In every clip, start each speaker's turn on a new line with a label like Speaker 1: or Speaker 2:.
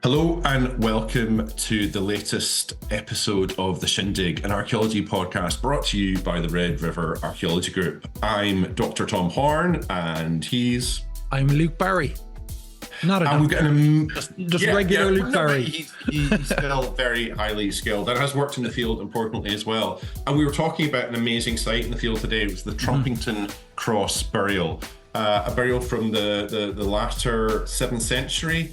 Speaker 1: Hello and welcome to the latest episode of The Shindig, an archaeology podcast brought to you by the Red River Archaeology Group. I'm Dr. Tom Horn and
Speaker 2: I'm Luke Barry. Not a
Speaker 1: and we've got
Speaker 2: just regular Luke Barry.
Speaker 1: He's still very highly skilled and has worked in the field importantly as well. And we were talking about an amazing site in the field today. It was the Trumpington Cross burial. A burial from the latter 7th century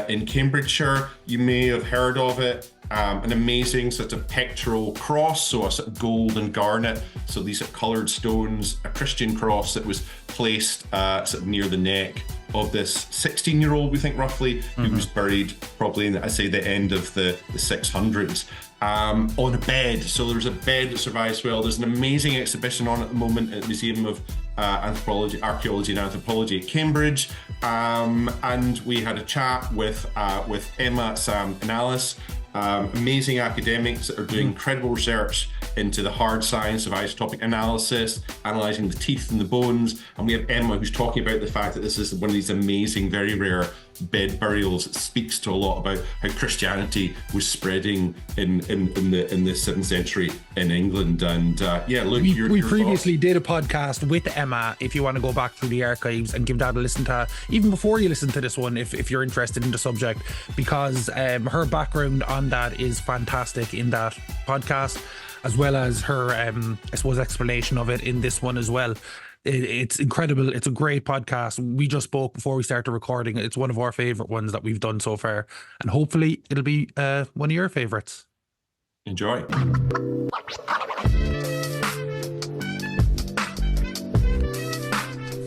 Speaker 1: in Cambridgeshire. You may have heard of it. An amazing sort of pectoral cross, so a sort of gold and garnet. So these are coloured stones, a Christian cross that was placed sort of near the neck of this 16-year-old, we think roughly, who was buried probably in, I say, the end of the 600s. On a bed. So there's a bed that survives well. There's an amazing exhibition on at the moment at the Museum of Anthropology, Archaeology and Anthropology at Cambridge. And we had a chat with Emma, Sam and Alice, amazing academics that are doing incredible research into the hard science of isotopic analysis, analysing the teeth and the bones. And we have Emma who's talking about the fact that this is one of these amazing, very rare bed burials that speaks to a lot about how Christianity was spreading in the 7th century in England. And
Speaker 2: we previously did a podcast with Emma. If you want to go back through the archives and give that a listen to, even before you listen to this one, if you're interested in the subject, because her background on that is fantastic in that podcast, as well as her I suppose explanation of it in this one as well. It's incredible. It's a great podcast. We just spoke before we started recording. It's one of our favorite ones that we've done so far, and hopefully it'll be one of your favorites.
Speaker 1: Enjoy.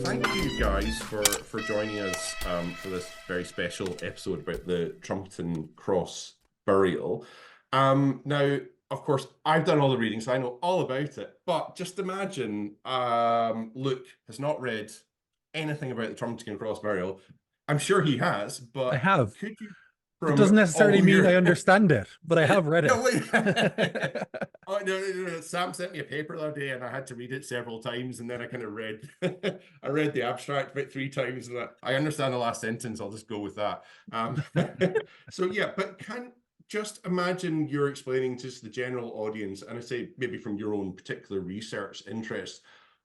Speaker 1: Thank you guys for joining us for this very special episode about the Trumpington Cross burial. Now, of course, I've done all the reading, so I know all about it. But just imagine Luke has not read anything about the Trumpington Cross burial. I'm sure he has, but
Speaker 2: I have.
Speaker 1: Could you?
Speaker 2: It doesn't necessarily mean I understand it, but I have read it.
Speaker 1: No. Sam sent me a paper the other day, and I had to read it several times, and then I kind of read. I read the abstract about 3 times, and I understand the last sentence. I'll just go with that. So yeah, but just imagine you're explaining to the general audience, and I say maybe from your own particular research interest,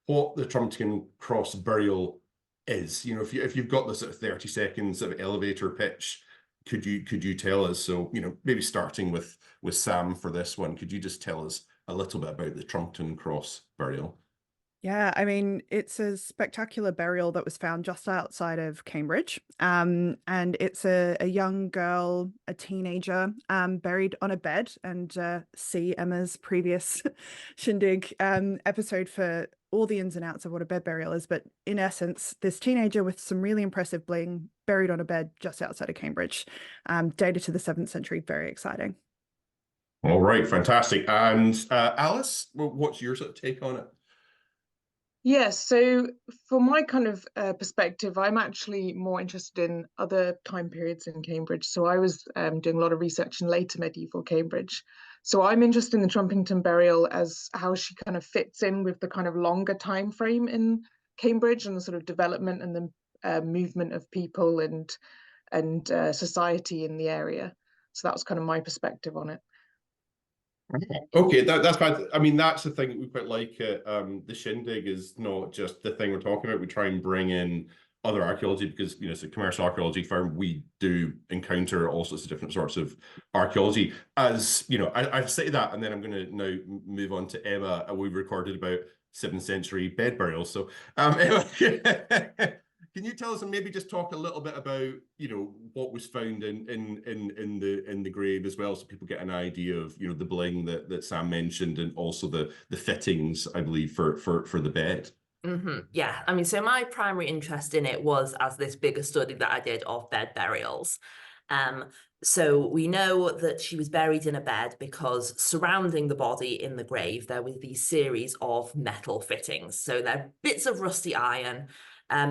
Speaker 1: what the Trumpington Cross burial is. You know, if you've got this sort of 30 seconds of elevator pitch, could you tell us? So, you know, maybe starting with Sam for this one, could you just tell us a little bit about the Trumpington Cross burial?
Speaker 3: Yeah, I mean, it's a spectacular burial that was found just outside of Cambridge. And it's a young girl, a teenager, buried on a bed. And see Emma's previous Shindig episode for all the ins and outs of what a bed burial is. But in essence, this teenager with some really impressive bling buried on a bed just outside of Cambridge, dated to the 7th century. Very exciting.
Speaker 1: All right, fantastic. And Alice, what's your sort of take on it?
Speaker 4: Yes, so for my kind of perspective, I'm actually more interested in other time periods in Cambridge. So I was doing a lot of research in later medieval Cambridge. So I'm interested in the Trumpington burial as how she kind of fits in with the kind of longer time frame in Cambridge and the sort of development and the movement of people and society in the area. So that was kind of my perspective on it.
Speaker 1: Okay, that's fine. I mean, that's the thing that we quite like. The Shindig is not just the thing we're talking about. We try and bring in other archaeology because, you know, it's a commercial archaeology firm. We do encounter all sorts of different sorts of archaeology. As you know, I've said that, and then I'm going to now move on to Emma. We've recorded about 7th century bed burials. So, Emma, can you tell us and maybe just talk a little bit about, you know, what was found in the grave as well, so people get an idea of, you know, the bling that Sam mentioned, and also the fittings, I believe, for the bed.
Speaker 5: Yeah, I mean, so my primary interest in it was as this bigger study that I did of bed burials. So we know that she was buried in a bed because surrounding the body in the grave, there were these series of metal fittings. So they're bits of rusty iron.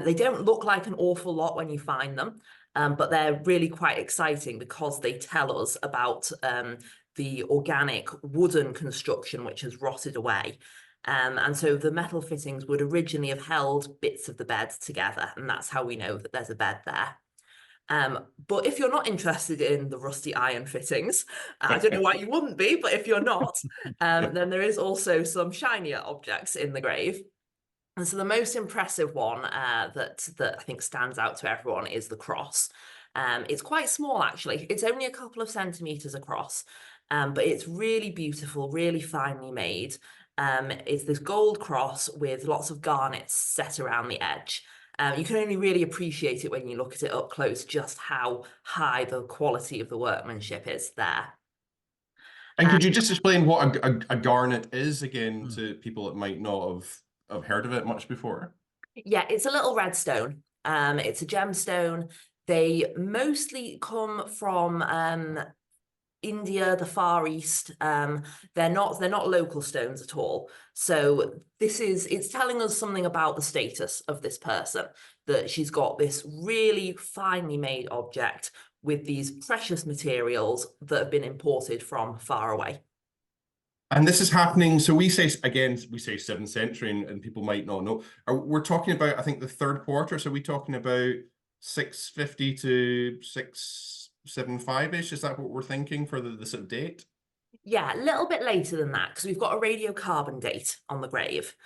Speaker 5: They don't look like an awful lot when you find them, but they're really quite exciting because they tell us about the organic wooden construction which has rotted away. And so the metal fittings would originally have held bits of the bed together, and that's how we know that there's a bed there. But if you're not interested in the rusty iron fittings, I don't know why you wouldn't be, but if you're not, then there is also some shinier objects in the grave. And so the most impressive one that I think stands out to everyone is the cross. It's quite small, actually. It's only a couple of centimeters across, but it's really beautiful, really finely made. It's this gold cross with lots of garnets set around the edge. You can only really appreciate it when you look at it up close, just how high the quality of the workmanship is there.
Speaker 1: And could you just explain what a garnet is again to people that might not have heard of it much before?
Speaker 5: Yeah, it's a little red stone. It's a gemstone. They mostly come from India, the Far East. They're not local stones at all. So it's telling us something about the status of this person, that she's got this really finely made object with these precious materials that have been imported from far away.
Speaker 1: And this is happening, so we say 7th century, and people might not know. We're talking about, I think, the third quarter, so we're talking about 650 to 675-ish. Is that what we're thinking for the sort of date?
Speaker 5: Yeah, a little bit later than that, because we've got a radiocarbon date on the grave.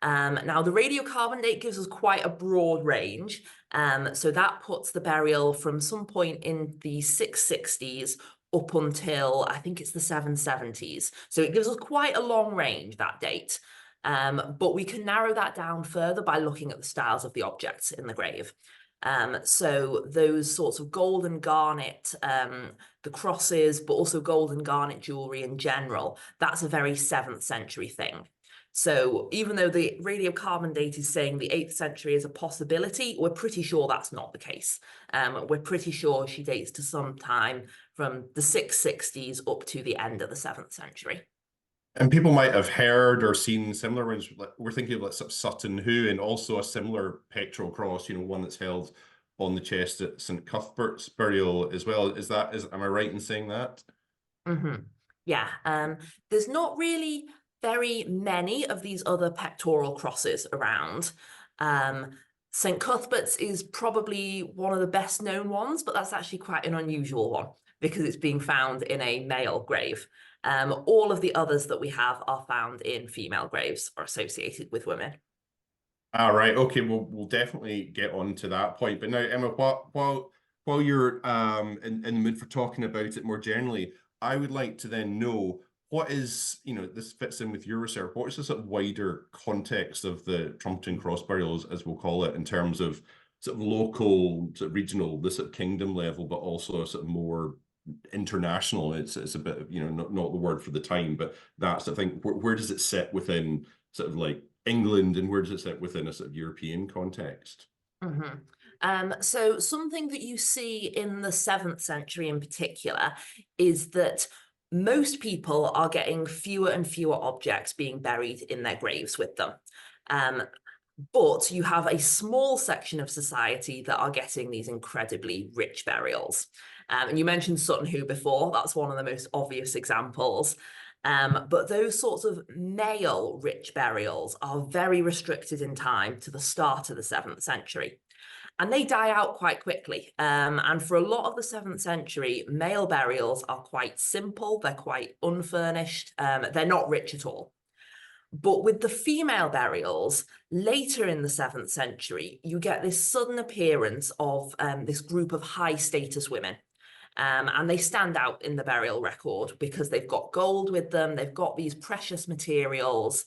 Speaker 5: Now, the radiocarbon date gives us quite a broad range. So that puts the burial from some point in the 660s up until, I think it's the 770s. So it gives us quite a long range, that date. But we can narrow that down further by looking at the styles of the objects in the grave. So those sorts of gold and garnet, the crosses, but also gold and garnet jewelry in general, that's a very 7th century thing. So even though the radiocarbon date is saying the 8th century is a possibility, we're pretty sure that's not the case. We're pretty sure she dates to some time from the 660s up to the end of the 7th century.
Speaker 1: And people might have heard or seen similar ones. We're thinking of like Sutton Hoo, and also a similar pectoral cross, one that's held on the chest at St. Cuthbert's burial as well. Am I right in saying that?
Speaker 5: Mm-hmm. Yeah. There's not really very many of these other pectoral crosses around. St. Cuthbert's is probably one of the best known ones, but that's actually quite an unusual one because it's being found in a male grave. All of the others that we have are found in female graves or associated with women.
Speaker 1: All right. Okay. We'll definitely get on to that point. But now, Emma, while you're in the mood for talking about it more generally, I would like to then know what is, this fits in with your research. What is the sort of wider context of the Trumpington Cross burials, as we'll call it, in terms of sort of local, sort of regional, the sort of kingdom level, but also sort of more international? It's a bit of, not the word for the time, but that's, I think, where does it sit within sort of like England, and where does it sit within a sort of European context?
Speaker 5: Mm-hmm. So something that you see in the 7th century in particular is that most people are getting fewer and fewer objects being buried in their graves with them. But you have a small section of society that are getting these incredibly rich burials. And you mentioned Sutton Hoo before. That's one of the most obvious examples. But those sorts of male rich burials are very restricted in time to the start of the 7th century. And they die out quite quickly. And for a lot of the 7th century, male burials are quite simple. They're quite unfurnished. They're not rich at all. But with the female burials, later in the 7th century, you get this sudden appearance of this group of high status women. And they stand out in the burial record because they've got gold with them. They've got these precious materials.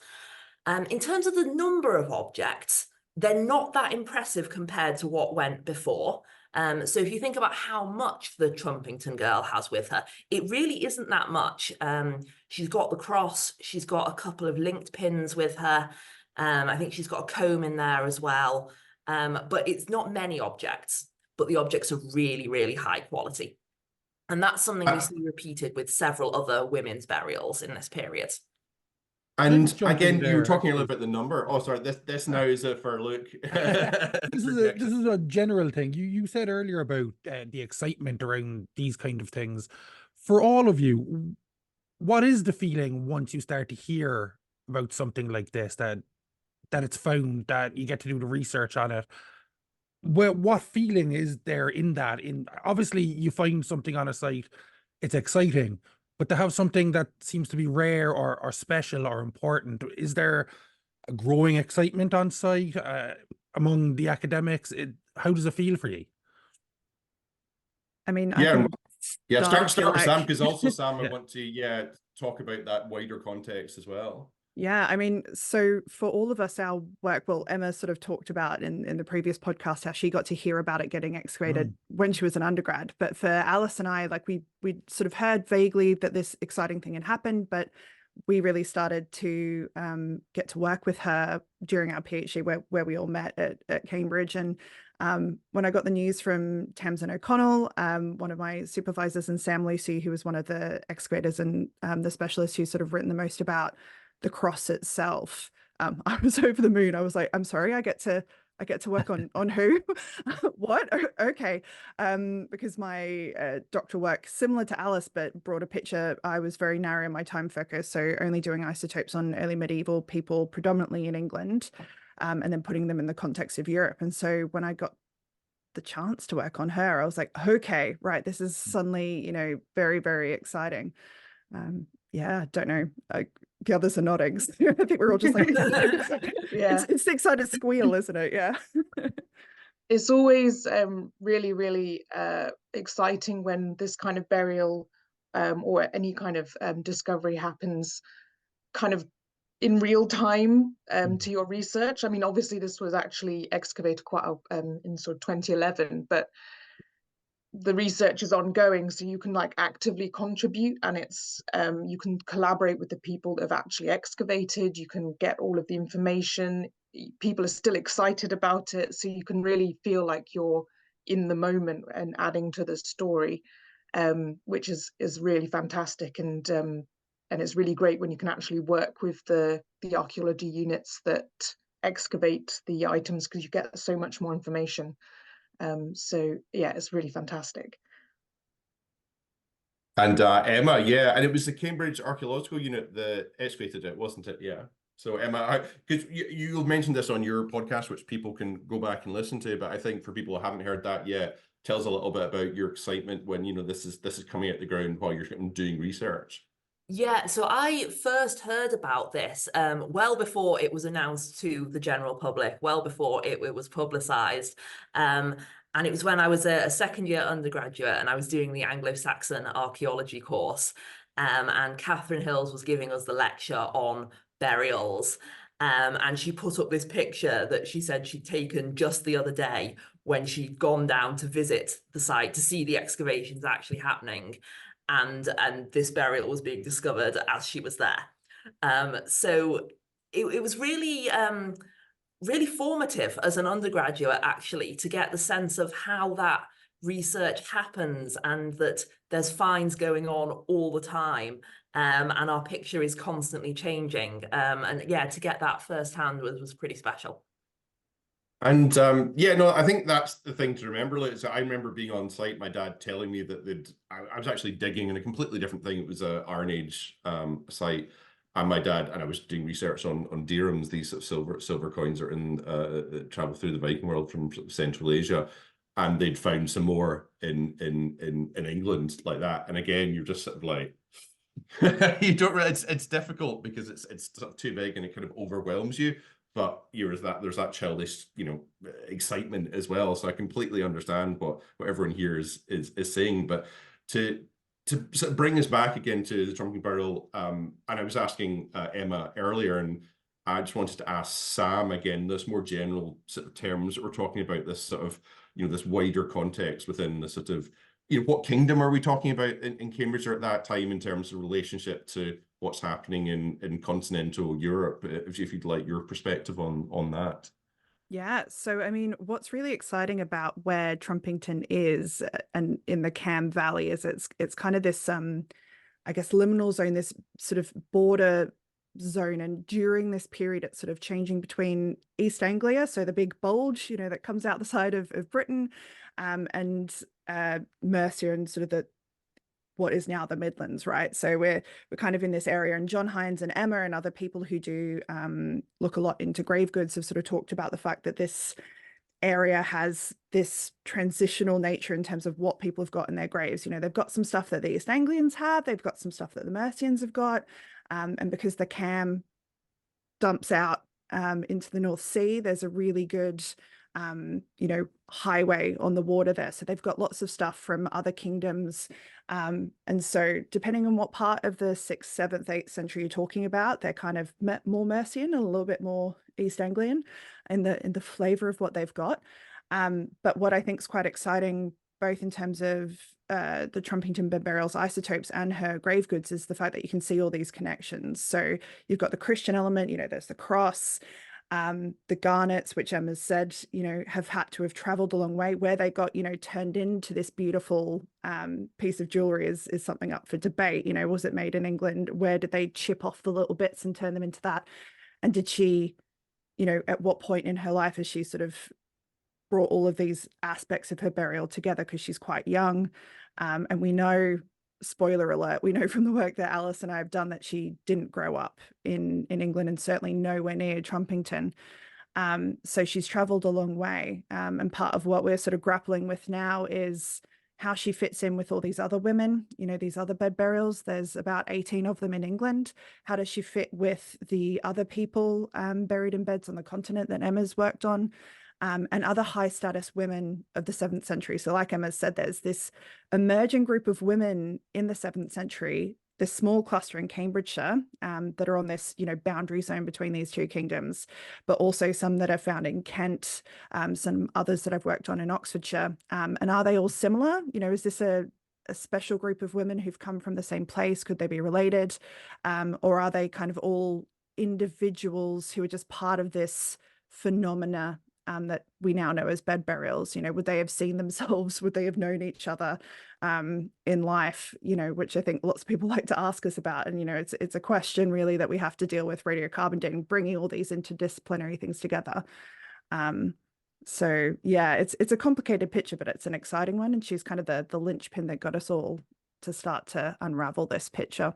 Speaker 5: In terms of the number of objects, they're not that impressive compared to what went before. So if you think about how much the Trumpington girl has with her, it really isn't that much. She's got the cross, she's got a couple of linked pins with her. I think she's got a comb in there as well. But it's not many objects, but the objects are really, really high quality. And that's something we see repeated with several other women's burials in this period.
Speaker 1: And again, you were talking a little bit about the number. Oh, sorry, this now is it for Luke.
Speaker 2: This is a general thing. You said earlier about the excitement around these kind of things. For all of you, what is the feeling once you start to hear about something like this, that it's found, that you get to do the research on it? what feeling is there in that? In obviously you find something on a site, it's exciting, but to have something that seems to be rare or special or important, is there a growing excitement on site among the academics? How does it feel for you?
Speaker 3: I mean, I
Speaker 1: Yeah,
Speaker 3: can
Speaker 1: yeah.
Speaker 3: start if you
Speaker 1: Start with Sam,
Speaker 3: like.
Speaker 1: because also Sam, I
Speaker 2: Yeah.
Speaker 1: want to talk about that wider context as well.
Speaker 3: Yeah, I mean, so for all of us, our work, well, Emma sort of talked about in the previous podcast how she got to hear about it getting excavated when she was an undergrad. But for Alice and I, like we sort of heard vaguely that this exciting thing had happened, but we really started to get to work with her during our PhD where we all met at Cambridge. And when I got the news from Tamsin O'Connell, one of my supervisors, and Sam Lucy, who was one of the excavators and the specialist who's sort of written the most about the cross itself, I was over the moon. I was like, I'm sorry, I get to work on who? What? Okay. Because my doctoral work, similar to Alice, but broader picture, I was very narrow in my time focus. So only doing isotopes on early medieval people, predominantly in England, and then putting them in the context of Europe. And so when I got the chance to work on her, I was like, okay, right, this is suddenly, very, very exciting. Yeah, don't know. The others are nodding. I think we're all just like,
Speaker 4: Yeah.
Speaker 3: it's the excited squeal, isn't it? Yeah.
Speaker 4: It's always really, really exciting when this kind of burial or any kind of discovery happens kind of in real time to your research. I mean, obviously this was actually excavated quite in sort of 2011, but the research is ongoing, so you can like actively contribute, and it's you can collaborate with the people that have actually excavated. You can get all of the information. People are still excited about it, so you can really feel like you're in the moment and adding to the story, which is really fantastic. And it's really great when you can actually work with the archaeology units that excavate the items, because you get so much more information. So yeah, it's really fantastic.
Speaker 1: And Emma, yeah, and it was the Cambridge Archaeological Unit that excavated it, wasn't it? Yeah. So Emma, because you mentioned this on your podcast, which people can go back and listen to, but I think for people who haven't heard that yet, tell us a little bit about your excitement when this is coming out the ground while you're doing research.
Speaker 5: Yeah, so I first heard about this well before it was announced to the general public, well before it was publicised. And it was when I was a second-year undergraduate and I was doing the Anglo-Saxon Archaeology course. And Catherine Hills was giving us the lecture on burials. And she put up this picture that she said she'd taken just the other day when she'd gone down to visit the site to see the excavations actually happening. And this burial was being discovered as she was there. So it was really really formative as an undergraduate, actually, to get the sense of how that research happens and that there's finds going on all the time, and our picture is constantly changing. And yeah, to get that firsthand was pretty special.
Speaker 1: And yeah, no, I think that's the thing to remember. Like, so I remember being on site, my dad telling me that I was actually digging in a completely different thing. It was a Iron Age site, and my dad and I was doing research on dirhams, these sort of silver coins are in travel through the Viking world from Central Asia, and they'd found some more in England like that. And again, you're just sort of like, you don't really. It's difficult because it's sort of too big and it kind of overwhelms you. But there's that childish, excitement as well. So I completely understand what everyone here is saying. But to sort of bring us back again to the Trumpington burial, and I was asking Emma earlier, and I just wanted to ask Sam again, this more general sort of terms that we're talking about, this sort of, this wider context within the sort of, what kingdom are we talking about in Cambridgeshire at that time in terms of relationship to what's happening in continental Europe, if you'd like your perspective on that.
Speaker 3: Yeah, so I mean, what's really exciting about where Trumpington is and in the Cam Valley is it's kind of this I guess liminal zone, this sort of border zone, and during this period it's sort of changing between East Anglia, so the big bulge that comes out the side of Britain, and Mercia and sort of what is now the Midlands, right? So we're kind of in this area, and John Hines and Emma and other people who do look a lot into grave goods have sort of talked about the fact that this area has this transitional nature in terms of what people have got in their graves. You know, they've got some stuff that the East Anglians have, they've got some stuff that the Mercians have got, and because the Cam dumps out into the North Sea, there's a really good you know, highway on the water there. So they've got lots of stuff from other kingdoms. And so depending on what part of the 6th, 7th, 8th century you're talking about, they're kind of more Mercian and a little bit more East Anglian in the flavor of what they've got. But what I think is quite exciting, both in terms of the Trumpington bed burials isotopes and her grave goods, is the fact that you can see all these connections. So you've got the Christian element, you know, there's the cross, the garnets, which Emma's said, you know, have had to have traveled a long way. Where they got, you know, turned into this beautiful piece of jewelry is something up for debate. You know, was it made in England? Where did they chip off the little bits and turn them into that? And did she, you know, at what point in her life has she sort of brought all of these aspects of her burial together, because she's quite young. And we know, spoiler alert, we know from the work that Alice and I have done that she didn't grow up in England, and certainly nowhere near Trumpington. So she's traveled a long way. And part of what we're sort of grappling with now is how she fits in with all these other women, you know, these other bed burials. There's about 18 of them in England. How does she fit with the other people buried in beds on the continent that Emma's worked on? And other high status women of the 7th century. So like Emma said, there's this emerging group of women in the 7th century, this small cluster in Cambridgeshire that are on this, you know, boundary zone between these two kingdoms, but also some that are found in Kent, some others that I've worked on in Oxfordshire. And are they all similar? You know, is this a special group of women who've come from the same place? Could they be related? Or are they kind of all individuals who are just part of this phenomena that we now know as bed burials? You know, would they have seen themselves? Would they have known each other in life? You know, which I think lots of people like to ask us about. And, you know, it's a question really that we have to deal with radiocarbon dating, bringing all these interdisciplinary things together. So yeah, it's a complicated picture, but it's an exciting one. And she's kind of the linchpin that got us all to start to unravel this picture.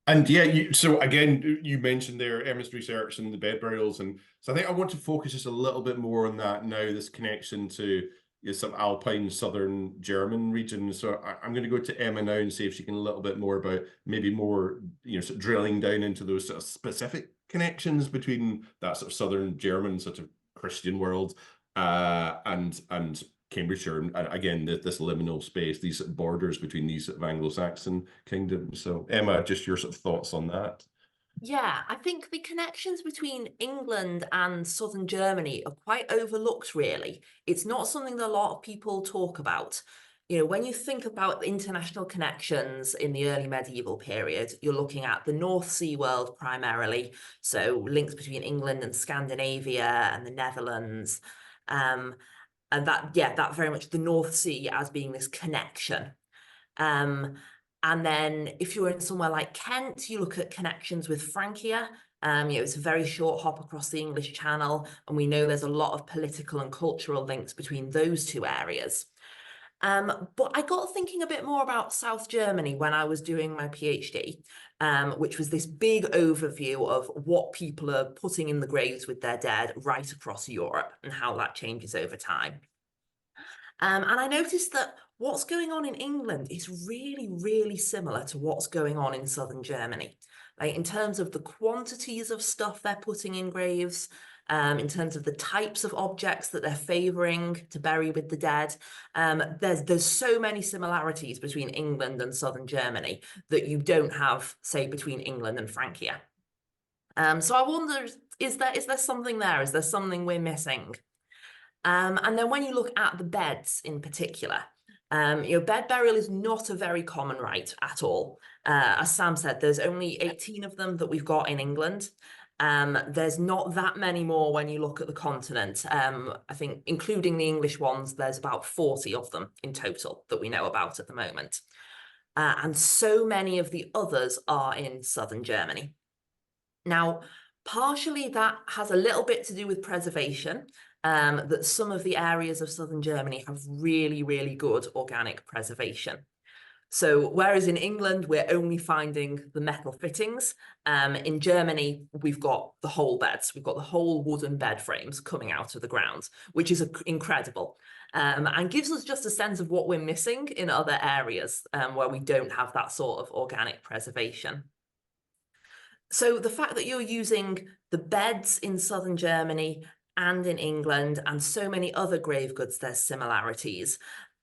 Speaker 1: And yeah, so again, you mentioned there Emma's research and the bed burials, and so I think I want to focus just a little bit more on that now, this connection to some alpine southern German region. So I'm going to go to Emma now and see if she can a little bit more about maybe more, you know, sort of drilling down into those sort of specific connections between that sort of southern German sort of Christian world and Cambridgeshire, and again, this liminal space, these borders between these Anglo-Saxon kingdoms. So Emma, just your sort of thoughts on that.
Speaker 5: Yeah, I think the connections between England and southern Germany are quite overlooked, really. It's not something that a lot of people talk about. You know, when you think about international connections in the early medieval period, you're looking at the North Sea world primarily, so links between England and Scandinavia and the Netherlands. And that very much the North Sea as being this connection. And then if you're in somewhere like Kent, you look at connections with Francia. You know, it's a very short hop across the English Channel, and we know there's a lot of political and cultural links between those two areas. But I got thinking a bit more about South Germany when I was doing my PhD, which was this big overview of what people are putting in the graves with their dead right across Europe and how that changes over time. And I noticed that what's going on in England is really, really similar to what's going on in southern Germany. Like in terms of the quantities of stuff they're putting in graves, in terms of the types of objects that they're favouring to bury with the dead. There's so many similarities between England and southern Germany that you don't have, say, between England and Francia. So I wonder, is there something there? Is there something we're missing? And then when you look at the beds in particular, you know, bed burial is not a very common rite at all. As Sam said, there's only 18 of them that we've got in England. There's not that many more when you look at the continent. I think including the English ones, there's about 40 of them in total that we know about at the moment. And so many of the others are in southern Germany. Now, partially that has a little bit to do with preservation, that some of the areas of southern Germany have really, really good organic preservation. So whereas in England, we're only finding the metal fittings, in Germany, we've got the whole beds. We've got the whole wooden bed frames coming out of the ground, which is incredible, and gives us just a sense of what we're missing in other areas where we don't have that sort of organic preservation. So the fact that you're using the beds in southern Germany and in England and so many other grave goods, there's similarities.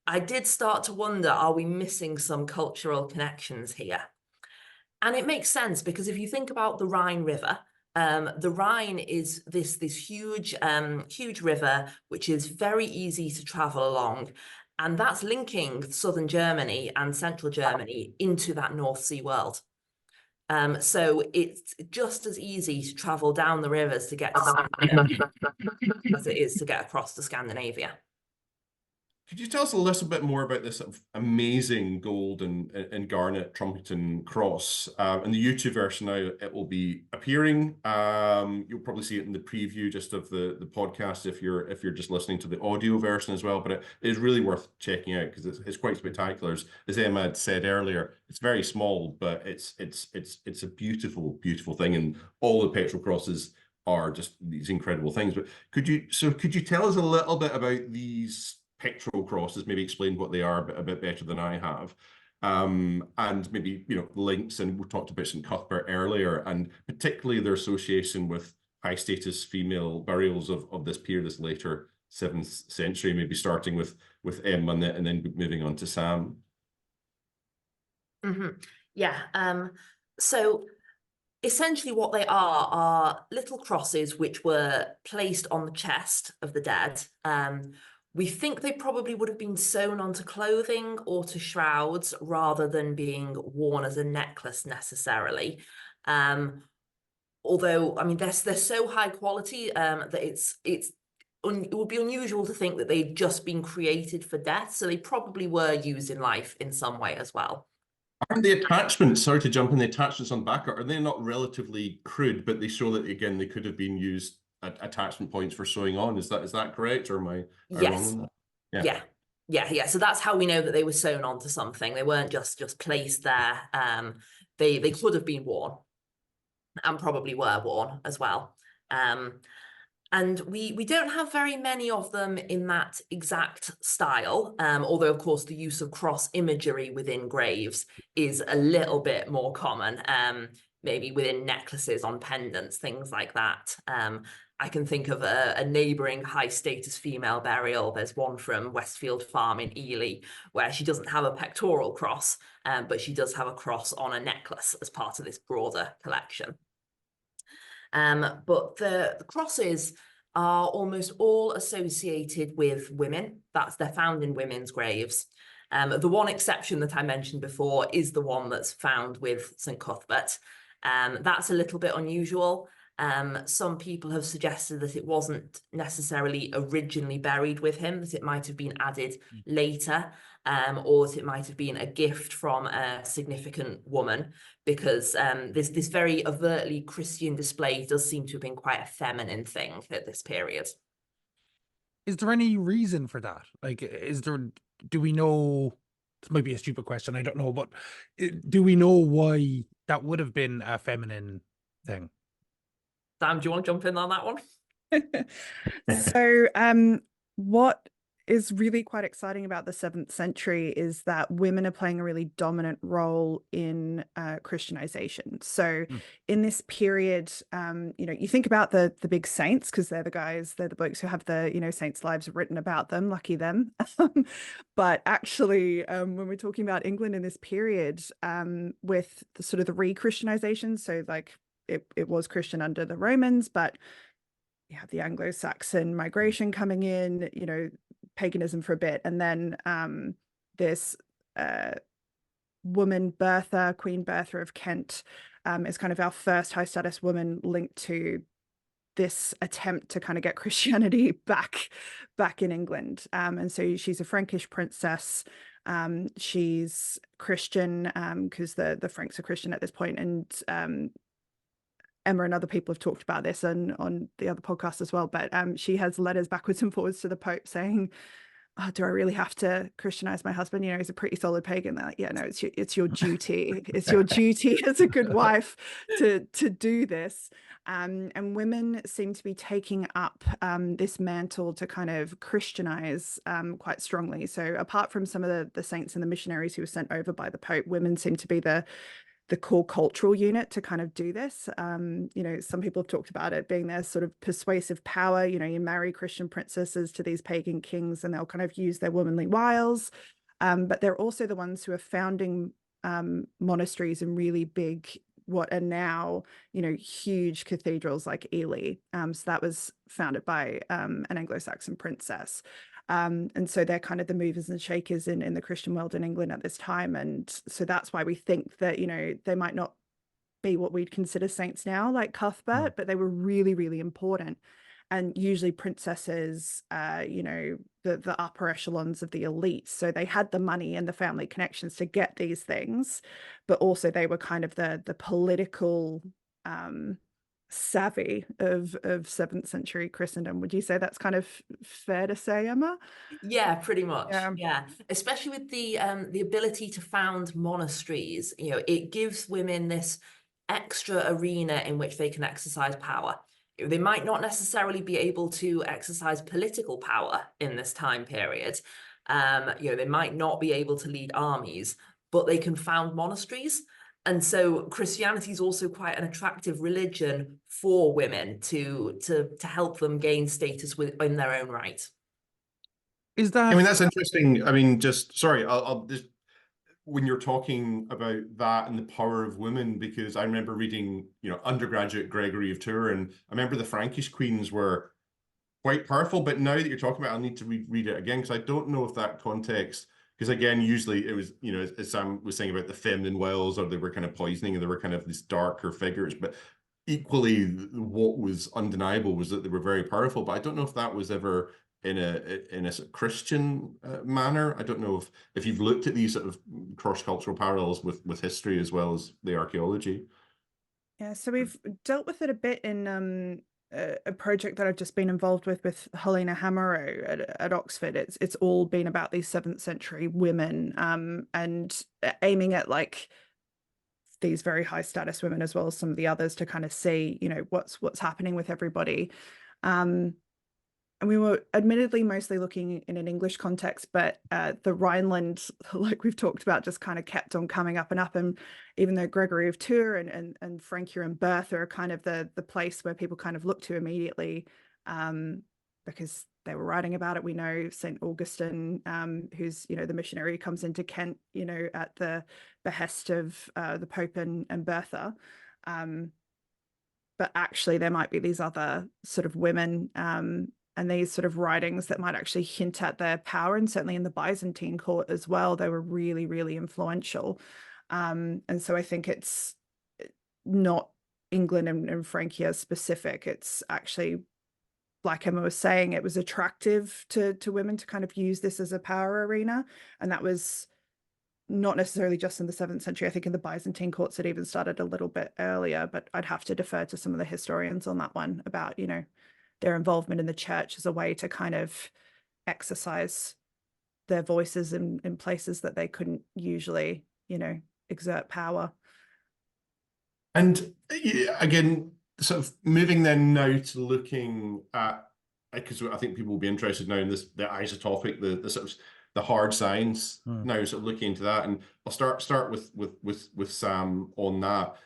Speaker 5: I did start to wonder, are we missing some cultural connections here? And it makes sense because if you think about the Rhine River, the Rhine is this huge river, which is very easy to travel along. And that's linking southern Germany and central Germany into that North Sea world. So it's just as easy to travel down the rivers to get to as it is to get across to Scandinavia.
Speaker 1: Could you tell us a little bit more about this sort of amazing gold and garnet Trumpington Cross? In the YouTube version now, it will be appearing. You'll probably see it in the preview just of the podcast if you're just listening to the audio version as well. But it is really worth checking out because it's quite spectacular. As Emma had said earlier, it's very small, but it's a beautiful, beautiful thing, and all the pectoral crosses are just these incredible things. But could you tell us a little bit about these pectoral crosses, maybe explain what they are a bit better than I have, and maybe links, and we talked about St Cuthbert earlier, and particularly their association with high status female burials of this period, this later 7th century, maybe starting with Emma and then moving on to Sam.
Speaker 5: Yeah. So essentially what they are little crosses which were placed on the chest of the dead. We think they probably would have been sewn onto clothing or to shrouds rather than being worn as a necklace necessarily. Although, I mean, they're so high quality that it would be unusual to think that they'd just been created for death. So they probably were used in life in some way as well.
Speaker 1: Aren't the attachments, sorry to jump in, the attachments on the back, are they not relatively crude, but they show that, again, they could have been used attachment points for sewing on? Is that correct, or am I wrong on that?
Speaker 5: Yeah. So that's how we know that they were sewn onto something. They weren't just placed there. They could have been worn, and probably were worn as well. And we don't have very many of them in that exact style, although, of course, the use of cross imagery within graves is a little bit more common, maybe within necklaces, on pendants, things like that. I can think of a neighbouring high-status female burial. There's one from Westfield Farm in Ely, where she doesn't have a pectoral cross, but she does have a cross on a necklace as part of this broader collection. But the crosses are almost all associated with women. They're found in women's graves. The one exception that I mentioned before is the one that's found with St Cuthbert. That's a little bit unusual. Some people have suggested that it wasn't necessarily originally buried with him, that it might have been added later, or that it might have been a gift from a significant woman, because this very overtly Christian display does seem to have been quite a feminine thing at this period.
Speaker 2: Is there any reason for that? Like, do we know, this might be a stupid question, I don't know, but do we know why that would have been a feminine thing?
Speaker 5: Sam, do you want to jump in on that one?
Speaker 3: So what is really quite exciting about the 7th century is that women are playing a really dominant role in Christianization. So in this period, you think about the big saints, because they're the blokes who have the saints' lives written about them, lucky them. But actually, when we're talking about England in this period, with the sort of the re-Christianization, so like it was Christian under the Romans, but you have the Anglo-Saxon migration coming in, paganism for a bit, and then this woman Bertha, Queen Bertha of Kent, is kind of our first high status woman linked to this attempt to kind of get Christianity back in England. And so she's a Frankish princess. She's Christian because the Franks are Christian at this point, and Emma and other people have talked about this on the other podcast as well, but she has letters backwards and forwards to the Pope saying, oh, do I really have to Christianize my husband? You know, he's a pretty solid pagan. They're like, yeah, no, it's your duty. It's your duty as a good wife to do this. And women seem to be taking up this mantle to kind of Christianize quite strongly. So apart from some of the saints and the missionaries who were sent over by the Pope, women seem to be the core cultural unit to kind of do this. You know, some people have talked about it being their sort of persuasive power. You know, you marry Christian princesses to these pagan kings and they'll kind of use their womanly wiles. But they're also the ones who are founding monasteries in really big, what are now, you know, huge cathedrals like Ely. So that was founded by an Anglo-Saxon princess. And so they're kind of the movers and shakers in the Christian world in England at this time. And so that's why we think that, you know, they might not be what we'd consider saints now, like Cuthbert, but they were really, really important. And usually princesses, you know, the upper echelons of the elite. So they had the money and the family connections to get these things, but also they were kind of the political savvy of 7th century Christendom. Would you say that's kind of fair to say, Emma?
Speaker 5: Yeah, pretty much. Yeah, especially with the ability to found monasteries. You know, it gives women this extra arena in which they can exercise power. They might not necessarily be able to exercise political power in this time period. You know, they might not be able to lead armies, but they can found monasteries. And so Christianity is also quite an attractive religion for women to help them gain status in their own right.
Speaker 2: Is that?
Speaker 1: I mean, that's interesting. I mean, just sorry, I'll just when you're talking about that and the power of women, because I remember reading, you know, undergraduate Gregory of Tours, and I remember the Frankish queens were quite powerful. But now that you're talking about it, I'll need to read it again because I don't know if that context. Because again, usually it was, you know, as Sam was saying about the feminine wells, or they were kind of poisoning, and they were kind of these darker figures. But equally, what was undeniable was that they were very powerful. But I don't know if that was ever in a Christian manner. I don't know if you've looked at these sort of cross-cultural parallels with history as well as the archaeology.
Speaker 3: Yeah, so we've dealt with it a bit in a project that I've just been involved with Helena Hamerow at Oxford. It's all been about these 7th century women, and aiming at like these very high status women as well as some of the others to kind of see, you know, what's happening with everybody. And we were admittedly mostly looking in an English context, but the Rhineland, like we've talked about, just kind of kept on coming up and up. And even though Gregory of Tours and Francia and Bertha are kind of the place where people kind of look to immediately, because they were writing about it. We know St. Augustine, who's, you know, the missionary who comes into Kent, you know, at the behest of the Pope and Bertha. But actually there might be these other sort of women and these sort of writings that might actually hint at their power. And certainly in the Byzantine court as well, they were really, really influential. And so I think it's not England and Francia specific. It's actually, like Emma was saying, it was attractive to women to kind of use this as a power arena. And that was not necessarily just in the 7th century. I think in the Byzantine courts it even started a little bit earlier, but I'd have to defer to some of the historians on that one about, you know, their involvement in the church as a way to kind of exercise their voices in places that they couldn't usually, you know, exert power.
Speaker 1: And again, sort of moving then now to looking at, because I think people will be interested now in this, the isotopic, the sort of the hard science now, sort of looking into that. And I'll start with Sam on that.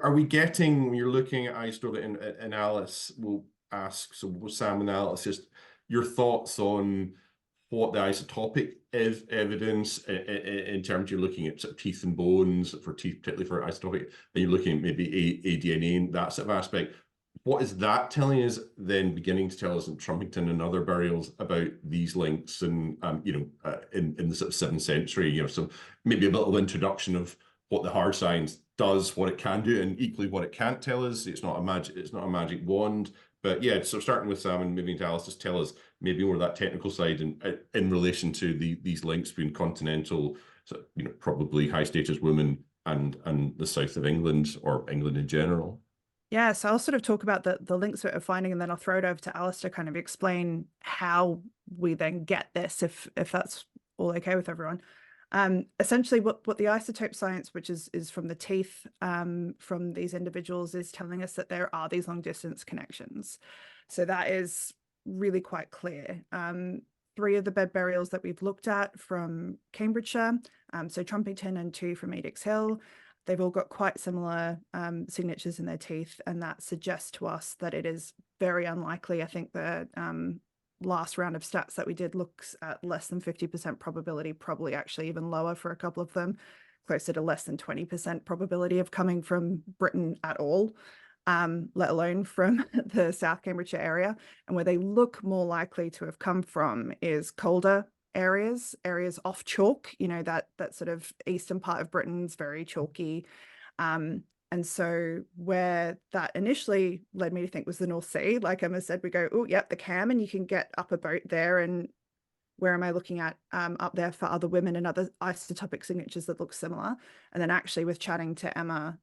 Speaker 1: Are we getting, when you're looking at isotopic, and Alice will ask, so Sam and Alice, just your thoughts on what the isotopic evidence in terms you're looking at sort of teeth and bones for teeth, particularly for isotopic, and you're looking at maybe aDNA and that sort of aspect. What is that telling us then, beginning to tell us in Trumpington and other burials about these links and, you know, in the sort of 7th century, you know, so maybe a little introduction of what the hard science does, what it can do, and equally what it can't tell us. It's not a magic wand. But yeah, so starting with Sam and moving to Alice, just tell us maybe more of that technical side in relation to these links between continental, so, you know, probably high status women and the south of England, or England in general.
Speaker 3: Yeah, so I'll sort of talk about the links that we're finding, and then I'll throw it over to Alice to kind of explain how we then get this, if that's all okay with everyone. Essentially, what the isotope science, which is from the teeth from these individuals, is telling us that there are these long distance connections. So that is really quite clear. 3 of the bed burials that we've looked at from Cambridgeshire, so Trumpington, and 2 from Edix Hill, they've all got quite similar signatures in their teeth, and that suggests to us that it is very unlikely. I think the last round of stats that we did looks at less than 50% probability, probably actually even lower for a couple of them, closer to less than 20% probability of coming from Britain at all, let alone from the South Cambridgeshire area. And where they look more likely to have come from is colder areas off chalk, you know, that sort of eastern part of Britain's very chalky. And so where that initially led me to think was the North Sea, like Emma said, we go, oh, yep, the Cam, and you can get up a boat there. And where am I looking at up there for other women and other isotopic signatures that look similar? And then actually with chatting to Emma,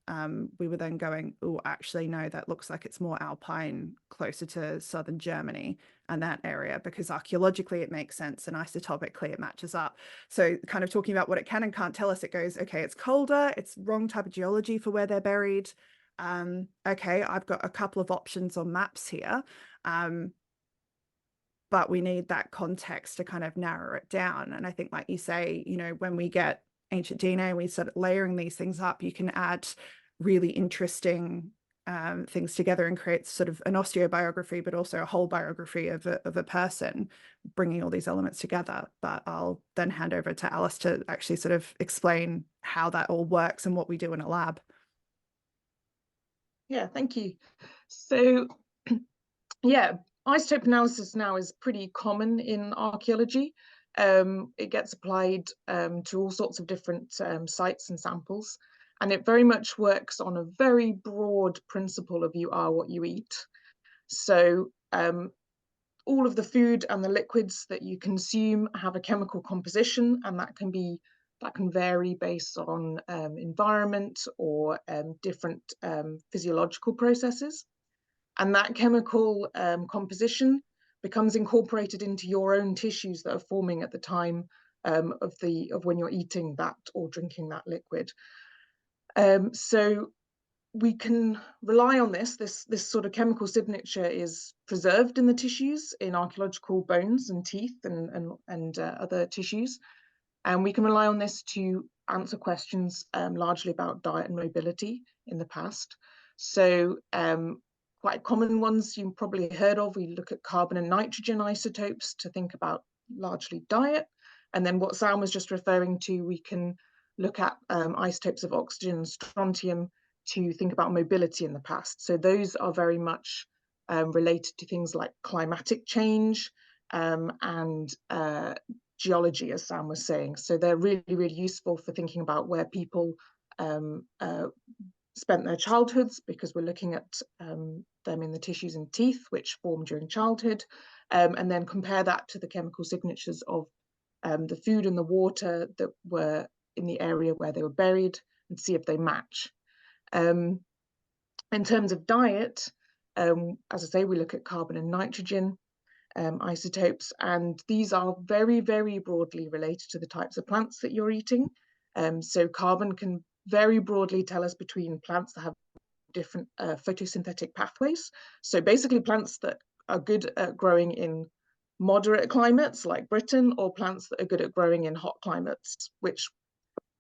Speaker 3: we were then going, oh, actually, no, that looks like it's more alpine, closer to southern Germany and that area, because archaeologically it makes sense and isotopically it matches up. So kind of talking about what it can and can't tell us, it goes, okay, it's colder, it's wrong type of geology for where they're buried. Okay, I've got a couple of options on maps here. But we need that context to kind of narrow it down. And I think, like you say, you know, when we get ancient DNA, we start layering these things up, you can add really interesting things together and create sort of an osteobiography, but also a whole biography of a person, bringing all these elements together. But I'll then hand over to Alice to actually sort of explain how that all works and what we do in a lab.
Speaker 4: Yeah, thank you. So, yeah, isotope analysis now is pretty common in archaeology. It gets applied to all sorts of different sites and samples, and it very much works on a very broad principle of you are what you eat. So all of the food and the liquids that you consume have a chemical composition, and that can vary based on environment or different physiological processes. And that chemical composition becomes incorporated into your own tissues that are forming at the time of when you're eating that or drinking that liquid. So we can rely on this sort of chemical signature is preserved in the tissues, in archaeological bones and teeth and other tissues. And we can rely on this to answer questions largely about diet and mobility in the past. So quite common ones you probably heard of, we look at carbon and nitrogen isotopes to think about largely diet. And then what Sam was just referring to, we can look at isotopes of oxygen and strontium to think about mobility in the past. So those are very much related to things like climatic change and geology, as Sam was saying. So they're really, really useful for thinking about where people spent their childhoods, because we're looking at them in the tissues and teeth, which form during childhood, and then compare that to the chemical signatures of the food and the water that were in the area where they were buried, and see if they match. In terms of diet, as I say, we look at carbon and nitrogen isotopes, and these are very, very broadly related to the types of plants that you're eating. So carbon can very broadly tell us between plants that have different photosynthetic pathways. So basically plants that are good at growing in moderate climates like Britain, or plants that are good at growing in hot climates, which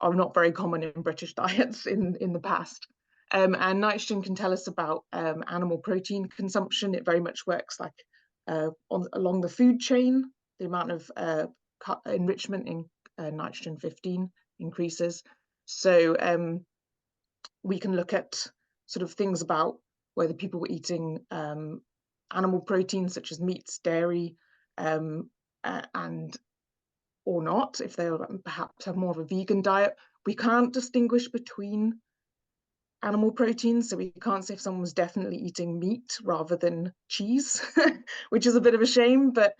Speaker 4: are not very common in British diets in the past. And nitrogen can tell us about animal protein consumption. It very much works like along the food chain. The amount of enrichment in nitrogen 15 increases. So we can look at sort of things about whether people were eating animal proteins such as meats, dairy, and or not, if they perhaps have more of a vegan diet. We can't distinguish between animal proteins, so we can't say if someone was definitely eating meat rather than cheese, which is a bit of a shame, but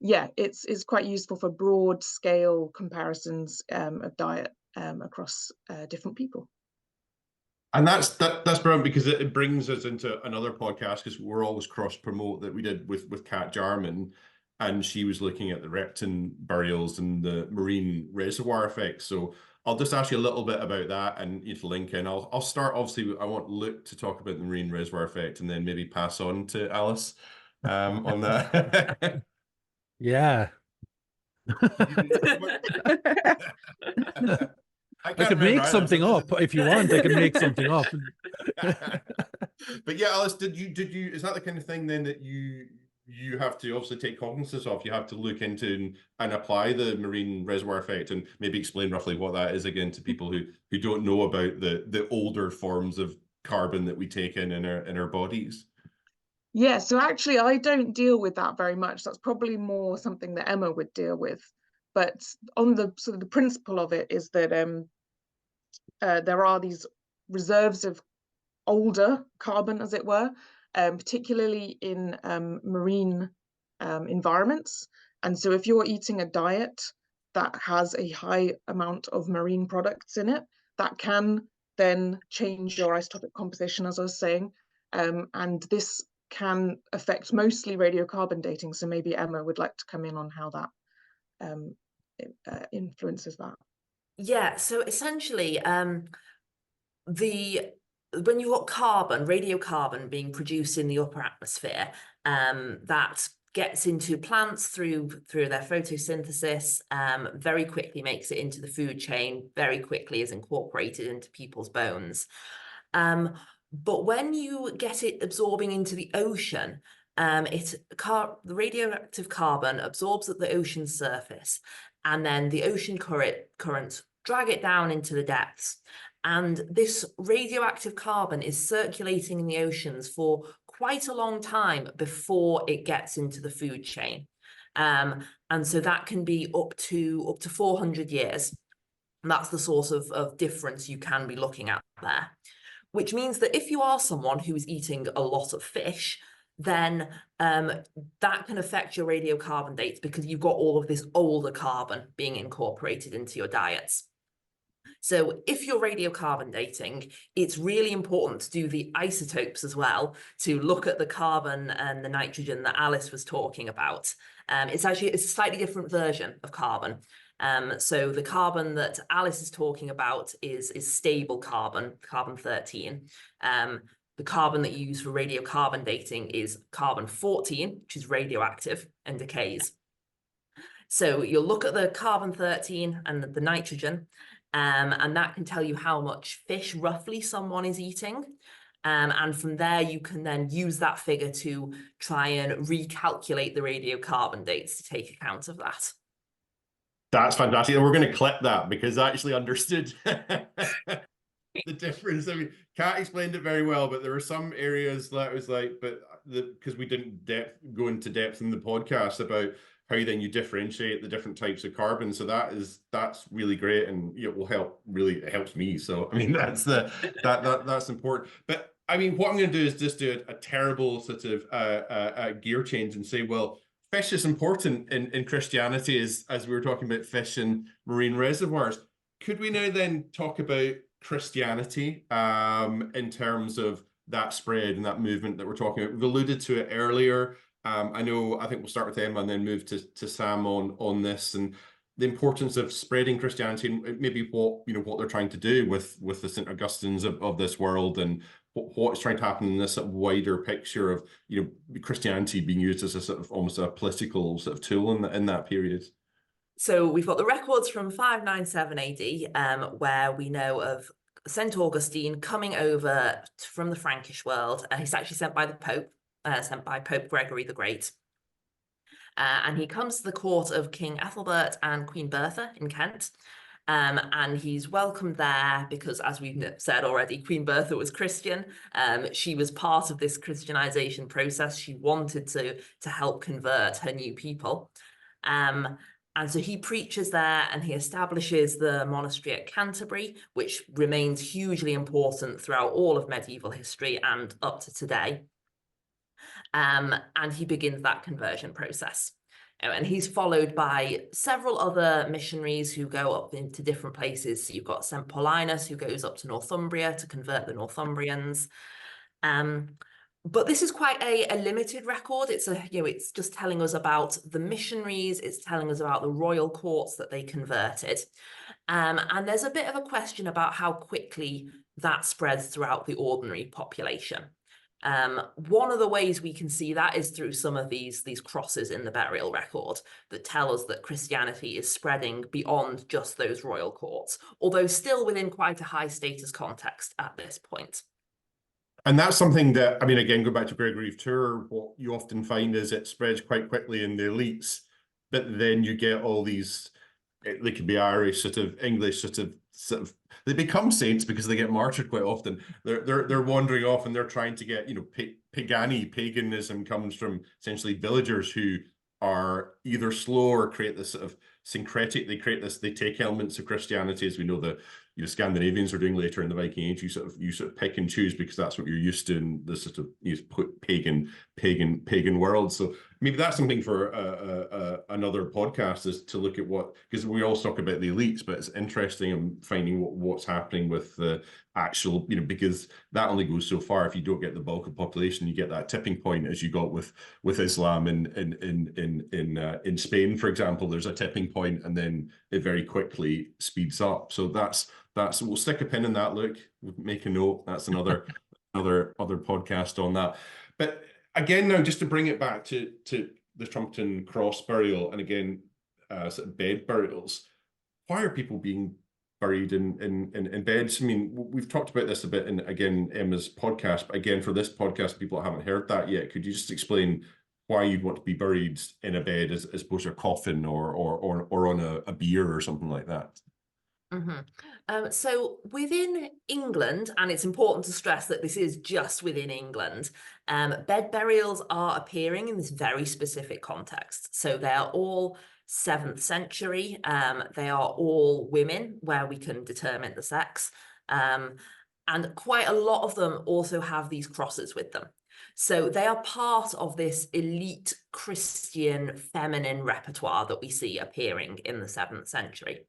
Speaker 4: yeah, it's quite useful for broad scale comparisons of diet across different people.
Speaker 1: And that's brilliant, because it brings us into another podcast, because we're always cross promote, that we did with Kat Jarman, and she was looking at the Repton burials and the marine reservoir effects. So I'll just ask you a little bit about that, and you to link in. I'll start, obviously. I want Luke to talk about the marine reservoir effect, and then maybe pass on to Alice on that.
Speaker 2: Yeah.
Speaker 1: I
Speaker 2: could make something up if you want. I can make something up.
Speaker 1: But yeah, Alice, did you is that the kind of thing then that you have to obviously take cognizance of? You have to look into and apply the marine reservoir effect, and maybe explain roughly what that is again to people who don't know about the older forms of carbon that we take in our bodies.
Speaker 4: Yeah, so actually I don't deal with that very much. That's probably more something that Emma would deal with. But on the sort of the principle of it is that there are these reserves of older carbon, as it were, particularly in marine environments. And so if you're eating a diet that has a high amount of marine products in it, that can then change your isotopic composition, as I was saying. And this can affect mostly radiocarbon dating. So maybe Emma would like to come in on how that influences that.
Speaker 5: Yeah, so essentially, when you've got carbon, radiocarbon being produced in the upper atmosphere, that gets into plants through their photosynthesis, very quickly makes it into the food chain, very quickly is incorporated into people's bones. But when you get it absorbing into the ocean, the radioactive carbon absorbs at the ocean surface, and then the ocean currents drag it down into the depths. And this radioactive carbon is circulating in the oceans for quite a long time before it gets into the food chain. And so that can be up to 400 years. And that's the sort of difference you can be looking at there. Which means that if you are someone who is eating a lot of fish, then that can affect your radiocarbon dates, because you've got all of this older carbon being incorporated into your diets. So if you're radiocarbon dating, it's really important to do the isotopes as well, to look at the carbon and the nitrogen that Alice was talking about. It's a slightly different version of carbon. So the carbon that Alice is talking about is stable carbon, carbon 13. The carbon that you use for radiocarbon dating is carbon 14, which is radioactive and decays. So you'll look at the carbon 13 and the nitrogen, and that can tell you how much fish roughly someone is eating. And from there, you can then use that figure to try and recalculate the radiocarbon dates to take account of that.
Speaker 1: That's fantastic. And we're going to clip that, because I actually understood the difference. I mean, Kat explained it very well, but there were some areas that was like, because we didn't go into depth in the podcast about how then you differentiate the different types of carbon. So that's really great, and it will help. Really, it helps me. So I mean, that's important. But I mean, what I'm going to do is just do a terrible sort of gear change and say, well, fish is important in Christianity, as we were talking about fish in marine reservoirs. Could we now then talk about Christianity in terms of that spread and that movement that we're talking about? We've alluded to it earlier. I think we'll start with Emma and then move to Sam on this, and the importance of spreading Christianity, and maybe what they're trying to do with the St. Augustines of this world, and what's trying to happen in this sort of wider picture of Christianity being used as a sort of almost a political sort of tool in that period.
Speaker 5: So we've got the records from 597 AD, where we know of St. Augustine coming over from the Frankish world. He's actually sent by the Pope, sent by Pope Gregory the Great. And he comes to the court of King Ethelbert and Queen Bertha in Kent. And he's welcomed there because, as we've said already, Queen Bertha was Christian. She was part of this Christianization process. She wanted to help convert her new people. And so he preaches there, and he establishes the monastery at Canterbury, which remains hugely important throughout all of medieval history and up to today. And he begins that conversion process. And he's followed by several other missionaries who go up into different places. So you've got St. Paulinus, who goes up to Northumbria to convert the Northumbrians. But this is quite a limited record. It's just telling us about the missionaries. It's telling us about the royal courts that they converted. And there's a bit of a question about how quickly that spreads throughout the ordinary population. One of the ways we can see that is through some of these crosses in the burial record that tell us that Christianity is spreading beyond just those royal courts, although still within quite a high status context at this point.
Speaker 1: And that's something that, I mean, again, go back to Gregory of Tours, what you often find is it spreads quite quickly in the elites, but then you get all these, they could be Irish, sort of English, sort of, they become saints because they get martyred quite often. They're wandering off and they're trying to get, paganism comes from essentially villagers who are either slow or create this sort of syncretic, they take elements of Christianity, as we know the Scandinavians are doing later in the Viking Age. You sort of pick and choose because that's what you're used to in the sort of pagan world. So maybe that's something for another podcast, is to look at because we all talk about the elites, but it's interesting in finding what's happening with the actual, because that only goes so far. If you don't get the bulk of population, you get that tipping point, as you got with Islam in Spain, for example. There's a tipping point, and then it very quickly speeds up. So that's we'll stick a pin in that. Look, make a note. That's another podcast on that. But again, now just to bring it back to the Trumpington Cross burial, and again, sort of bed burials. Why are people being buried in beds? I mean, we've talked about this a bit in, again, Emma's podcast, but again, for this podcast, people that haven't heard that yet, could you just explain why you'd want to be buried in a bed as opposed to a coffin or on a bier or something like that?
Speaker 5: So within England, and it's important to stress that this is just within England, bed burials are appearing in this very specific context. So they are all 7th century. They are all women, where we can determine the sex. And quite a lot of them also have these crosses with them. So they are part of this elite Christian feminine repertoire that we see appearing in the 7th century.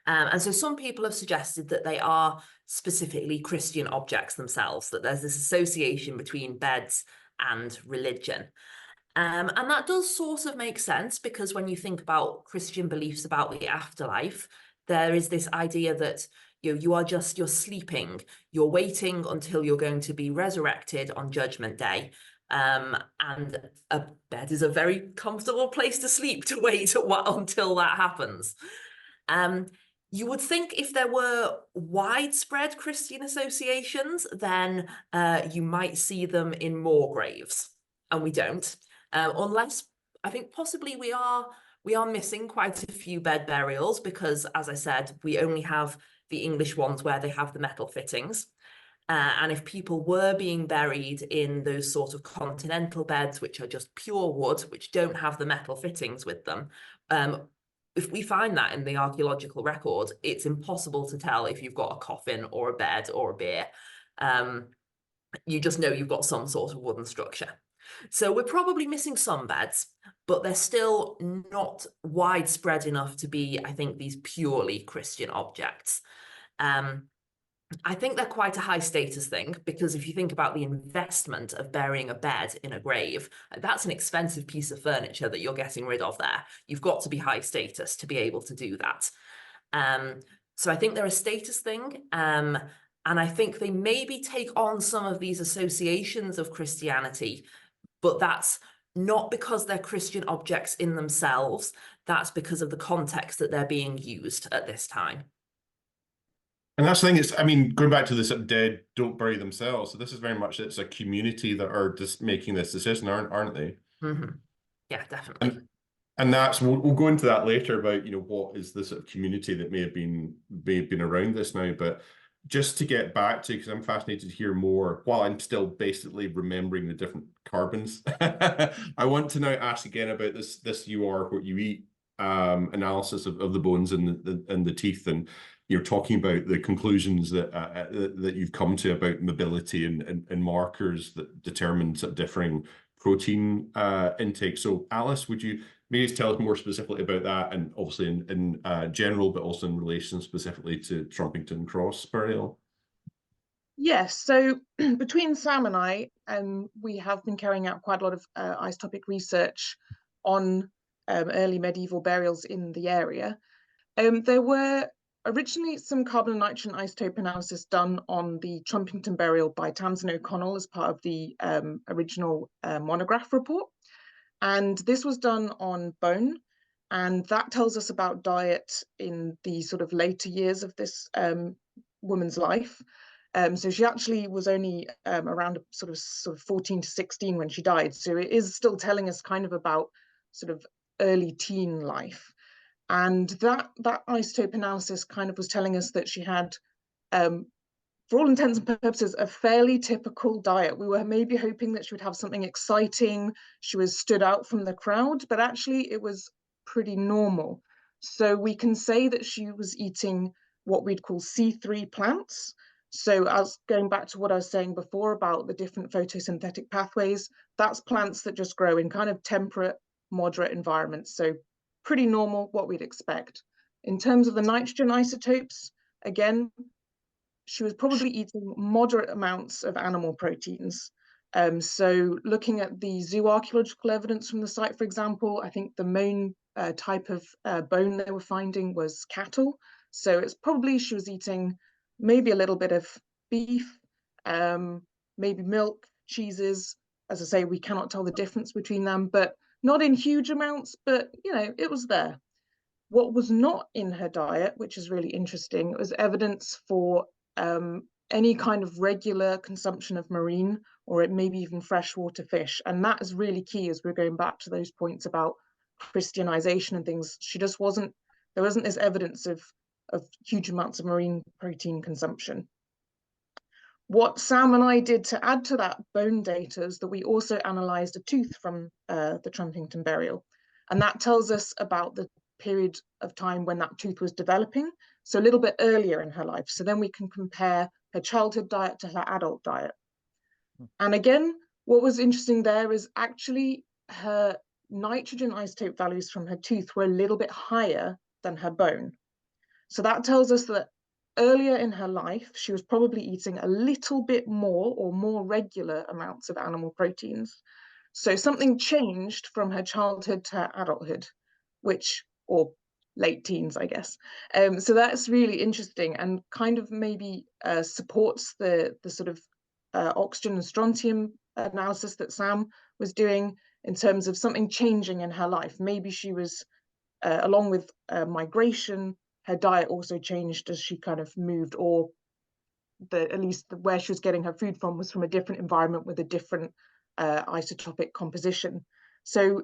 Speaker 5: And so some people have suggested that they are specifically Christian objects themselves, that there's this association between beds and religion. And that does sort of make sense, because when you think about Christian beliefs about the afterlife, there is this idea that you're sleeping, you're waiting until you're going to be resurrected on Judgment Day. And a bed is a very comfortable place to sleep, to wait until that happens. You would think if there were widespread Christian associations, then you might see them in more graves, and we don't. Unless, I think possibly we are missing quite a few bed burials, because, as I said, we only have the English ones where they have the metal fittings. And if people were being buried in those sort of continental beds, which are just pure wood, which don't have the metal fittings with them, if we find that in the archaeological record, it's impossible to tell if you've got a coffin or a bed or a bier. You just know you've got some sort of wooden structure. So we're probably missing some beds, but they're still not widespread enough to be, I think, these purely Christian objects. I think they're quite a high status thing, because if you think about the investment of burying a bed in a grave, that's an expensive piece of furniture that you're getting rid of there. You've got to be high status to be able to do that. So I think they're a status thing. And I think they maybe take on some of these associations of Christianity, but that's not because they're Christian objects in themselves. That's because of the context that they're being used at this time.
Speaker 1: And that's the thing, going back to this, dead don't bury themselves. So this is very much, it's a community that are just making this decision, aren't they?
Speaker 5: Mm-hmm. Yeah, definitely.
Speaker 1: And that's, we'll go into that later about, what is the sort of community that may have been around this now. But just to get back to, because I'm fascinated to hear more, while I'm still basically remembering the different carbons, I want to now ask again about this you are what you eat analysis of the bones and the teeth, and you're talking about the conclusions that you've come to about mobility and markers that determine sort of differing protein intake. So Alice, would you maybe tell us more specifically about that, and obviously in general, but also in relation specifically to Trumpington Cross burial?
Speaker 4: Yes, so between Sam and I, we have been carrying out quite a lot of isotopic research on early medieval burials in the area. There were originally some carbon and nitrogen isotope analysis done on the Trumpington burial by Tamsin O'Connell as part of the original monograph report. And this was done on bone. And that tells us about diet in the sort of later years of this woman's life. So she actually was only around sort of 14 to 16 when she died. So it is still telling us kind of about sort of early teen life. And that isotope analysis kind of was telling us that she had, for all intents and purposes, a fairly typical diet. We were maybe hoping that she would have something exciting. She was stood out from the crowd, but actually it was pretty normal. So we can say that she was eating what we'd call C3 plants. So as going back to what I was saying before about the different photosynthetic pathways, that's plants that just grow in kind of temperate, moderate environments. So pretty normal, what we'd expect. In terms of the nitrogen isotopes, again, she was probably eating moderate amounts of animal proteins. So looking at the zooarchaeological evidence from the site, for example, I think the main type of bone they were finding was cattle. So it's probably she was eating maybe a little bit of beef, maybe milk, cheeses. As I say, we cannot tell the difference between them, but not in huge amounts, but you know, it was there. What was not in her diet, which is really interesting, was evidence for any kind of regular consumption of marine or maybe even freshwater fish. And that is really key as we're going back to those points about Christianization and things. She just wasn't, there wasn't this evidence of huge amounts of marine protein consumption. What Sam and I did to add to that bone data is that we also analysed a tooth from the Trumpington burial. And that tells us about the period of time when that tooth was developing, so a little bit earlier in her life. So then we can compare her childhood diet to her adult diet. And again, what was interesting there is actually her nitrogen isotope values from her tooth were a little bit higher than her bone. So that tells us that earlier in her life, she was probably eating a little bit more or more regular amounts of animal proteins. So something changed from her childhood to her adulthood, or late teens, I guess. So that's really interesting and kind of maybe supports the sort of oxygen and strontium analysis that Sam was doing in terms of something changing in her life. Maybe she was, along with migration, her diet also changed as she kind of moved, or at least where she was getting her food from was from a different environment with a different isotopic composition. So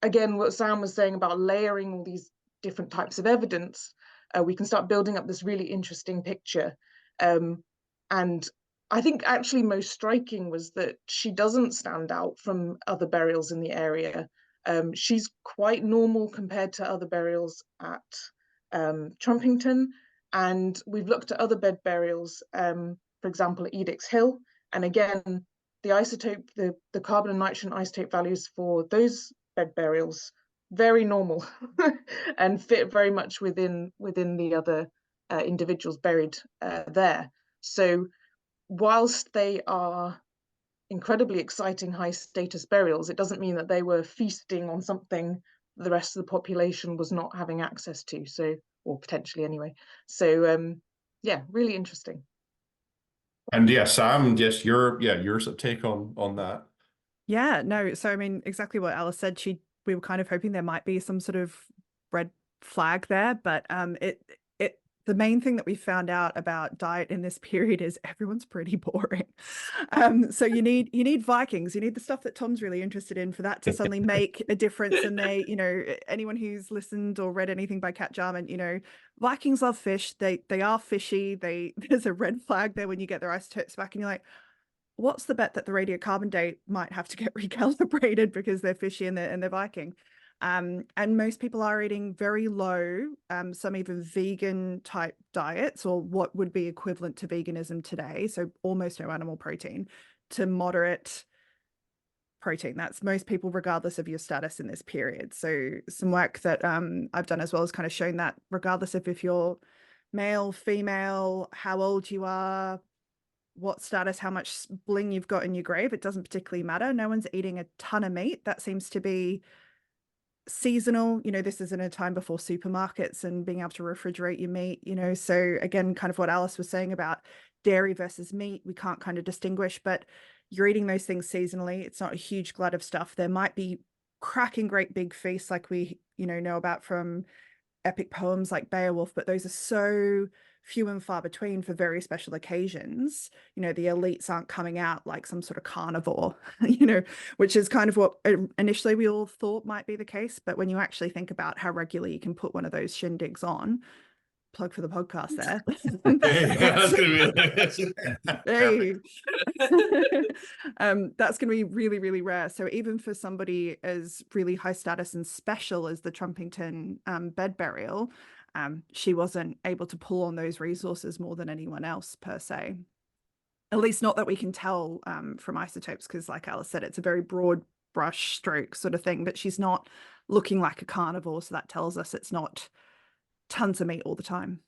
Speaker 4: again, what Sam was saying about layering all these different types of evidence, we can start building up this really interesting picture. And I think actually most striking was that she doesn't stand out from other burials in the area. She's quite normal compared to other burials at Trumpington. And we've looked at other bed burials, for example, at Edicts Hill. And again, the isotope, the carbon and nitrogen isotope values for those bed burials, very normal and fit very much within the other individuals buried there. So whilst they are incredibly exciting high status burials, it doesn't mean that they were feasting on something the rest of the population was not having access to, so, or potentially anyway. So yeah, really interesting.
Speaker 1: And yeah, Sam, yes, your take on that.
Speaker 3: Yeah, no, so I mean, exactly what Alice said. We were kind of hoping there might be some sort of red flag there, but the main thing that we found out about diet in this period is everyone's pretty boring. So you need Vikings, you need the stuff that Tom's really interested in for that to suddenly make a difference. And they, you know, anyone who's listened or read anything by Kat Jarman, you know, Vikings love fish. They are fishy. There's a red flag there when you get their isotopes back and you're like, what's the bet that the radiocarbon date might have to get recalibrated because they're fishy and they're Viking? And most people are eating very low, some even vegan type diets, or what would be equivalent to veganism today. So almost no animal protein, to moderate protein. That's most people, regardless of your status in this period. So some work that I've done as well is kind of shown that regardless of if you're male, female, how old you are, what status, how much bling you've got in your grave, it doesn't particularly matter. No one's eating a ton of meat. That seems to be seasonal. This is in a time before supermarkets and being able to refrigerate your meat, so again, kind of what Alice was saying about dairy versus meat, we can't kind of distinguish, but you're eating those things seasonally. It's not a huge glut of stuff. There might be cracking great big feasts like we know about from epic poems like Beowulf, but those are so few and far between for very special occasions. The elites aren't coming out like some sort of carnivore, which is kind of what initially we all thought might be the case. But when you actually think about how regularly you can put one of those shindigs on, plug for the podcast there. That's going to be really, really rare. So even for somebody as really high status and special as the Trumpington bed burial, she wasn't able to pull on those resources more than anyone else per se. At least not that we can tell from isotopes, because like Alice said, it's a very broad brush stroke sort of thing, but she's not looking like a carnivore. So that tells us it's not tons of meat all the time.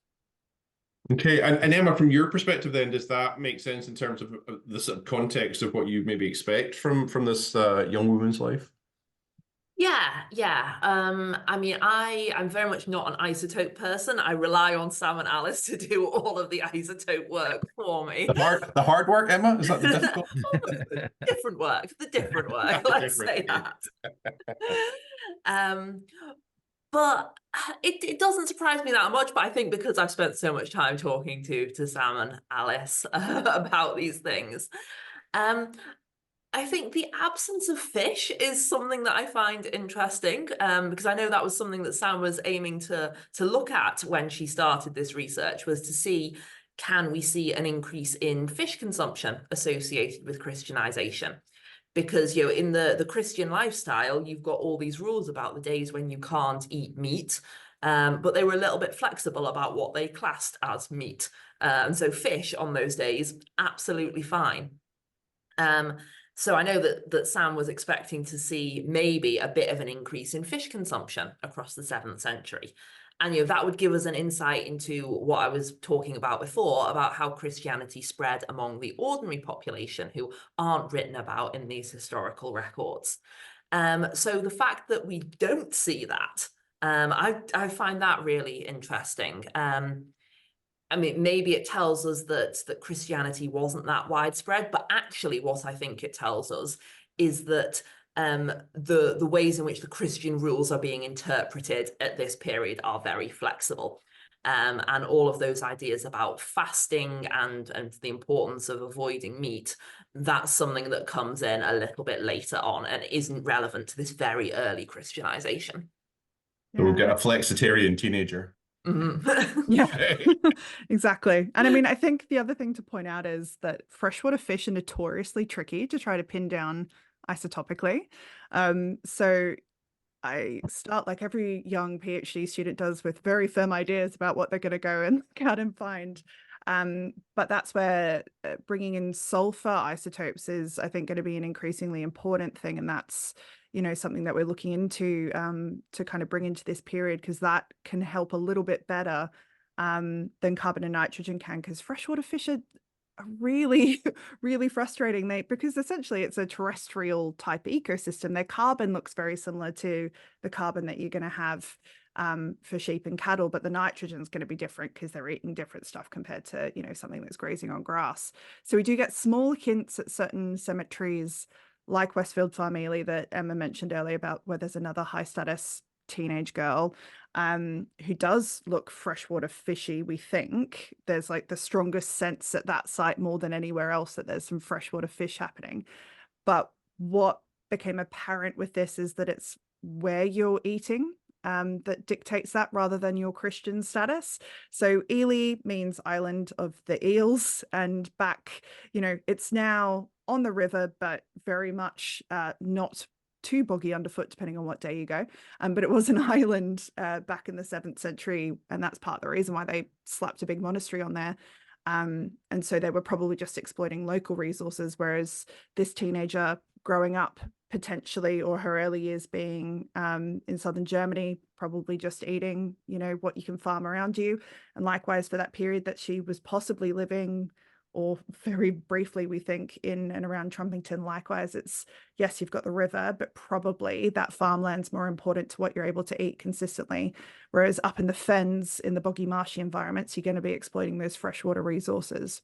Speaker 1: Okay, and Emma, from your perspective then, does that make sense in terms of the sort of context of what you maybe expect from this young woman's life?
Speaker 5: Yeah. I mean, I'm very much not an isotope person. I rely on Sam and Alice to do all of the isotope work for me.
Speaker 1: The hard work, Emma? Is that the difficult?
Speaker 5: The different work, let's say that. But it doesn't surprise me that much, but I think because I've spent so much time talking to Sam and Alice about these things. I think the absence of fish is something that I find interesting, because I know that was something that Sam was aiming to look at when she started this research, was to see, can we see an increase in fish consumption associated with Christianization? Because, in the Christian lifestyle, you've got all these rules about the days when you can't eat meat, but they were a little bit flexible about what they classed as meat. And so fish on those days, absolutely fine. So I know that Sam was expecting to see maybe a bit of an increase in fish consumption across the 7th century. And that would give us an insight into what I was talking about before, about how Christianity spread among the ordinary population who aren't written about in these historical records. So the fact that we don't see that, I find that really interesting. I mean, maybe it tells us that Christianity wasn't that widespread, but actually what I think it tells us is that the ways in which the Christian rules are being interpreted at this period are very flexible. And all of those ideas about fasting and the importance of avoiding meat, that's something that comes in a little bit later on and isn't relevant to this very early Christianization.
Speaker 1: So we'll get a flexitarian teenager.
Speaker 5: Mm-hmm.
Speaker 3: Yeah, exactly. And I mean, I think the other thing to point out is that freshwater fish are notoriously tricky to try to pin down isotopically. So I start, like every young PhD student does, with very firm ideas about what they're going to go and look out and find. But that's where bringing in sulfur isotopes is, I think, going to be an increasingly important thing. And that's something that we're looking into to kind of bring into this period, because that can help a little bit better than carbon and nitrogen can, because freshwater fish are really, really frustrating. Because essentially it's a terrestrial type ecosystem. Their carbon looks very similar to the carbon that you're going to have for sheep and cattle, but the nitrogen is going to be different because they're eating different stuff compared to something that's grazing on grass. So we do get small hints at certain cemeteries like Westfield Farm Ely that Emma mentioned earlier, about where there's another high status teenage girl who does look freshwater fishy. We think there's like the strongest sense at that site more than anywhere else that there's some freshwater fish happening. But what became apparent with this is that it's where you're eating that dictates that, rather than your Christian status. So Ely means island of the eels, and back, it's now on the river, but very much not too boggy underfoot, depending on what day you go. But it was an island back in the 7th century, and that's part of the reason why they slapped a big monastery on there. And so they were probably just exploiting local resources, whereas this teenager growing up potentially, or her early years being in southern Germany, probably just eating, what you can farm around you. And likewise for that period that she was possibly living, or very briefly, we think, in and around Trumpington. Likewise, it's, yes, you've got the river, but probably that farmland's more important to what you're able to eat consistently. Whereas up in the fens, in the boggy marshy environments, you're going to be exploiting those freshwater resources.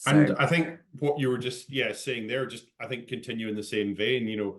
Speaker 1: And I think what you were just saying there, just I think continuing the same vein,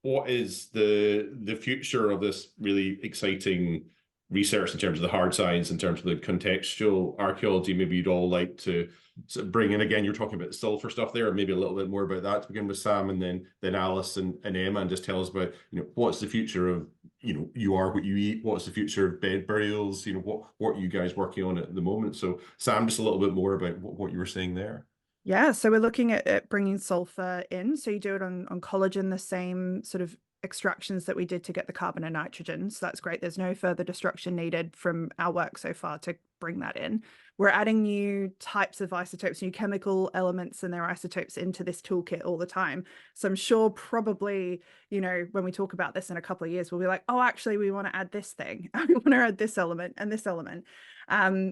Speaker 1: what is the future of this really exciting research in terms of the hard science, in terms of the contextual archaeology? Maybe you'd all like to sort of bring in, again, you're talking about the sulfur stuff there, maybe a little bit more about that to begin with, Sam, and then Alice and Emma, and just tell us about, what's the future of, you are what you eat, what's the future of bed burials, what are you guys working on at the moment? So Sam, just a little bit more about what you were saying there.
Speaker 3: Yeah, so we're looking at bringing sulfur in. So you do it on collagen, the same sort of extractions that we did to get the carbon and nitrogen. So that's great. There's no further destruction needed from our work so far to bring that in. We're adding new types of isotopes, new chemical elements and their isotopes into this toolkit all the time. So I'm sure probably, when we talk about this in a couple of years, we'll be like, oh, actually, we want to add this thing. We want to add this element and this element.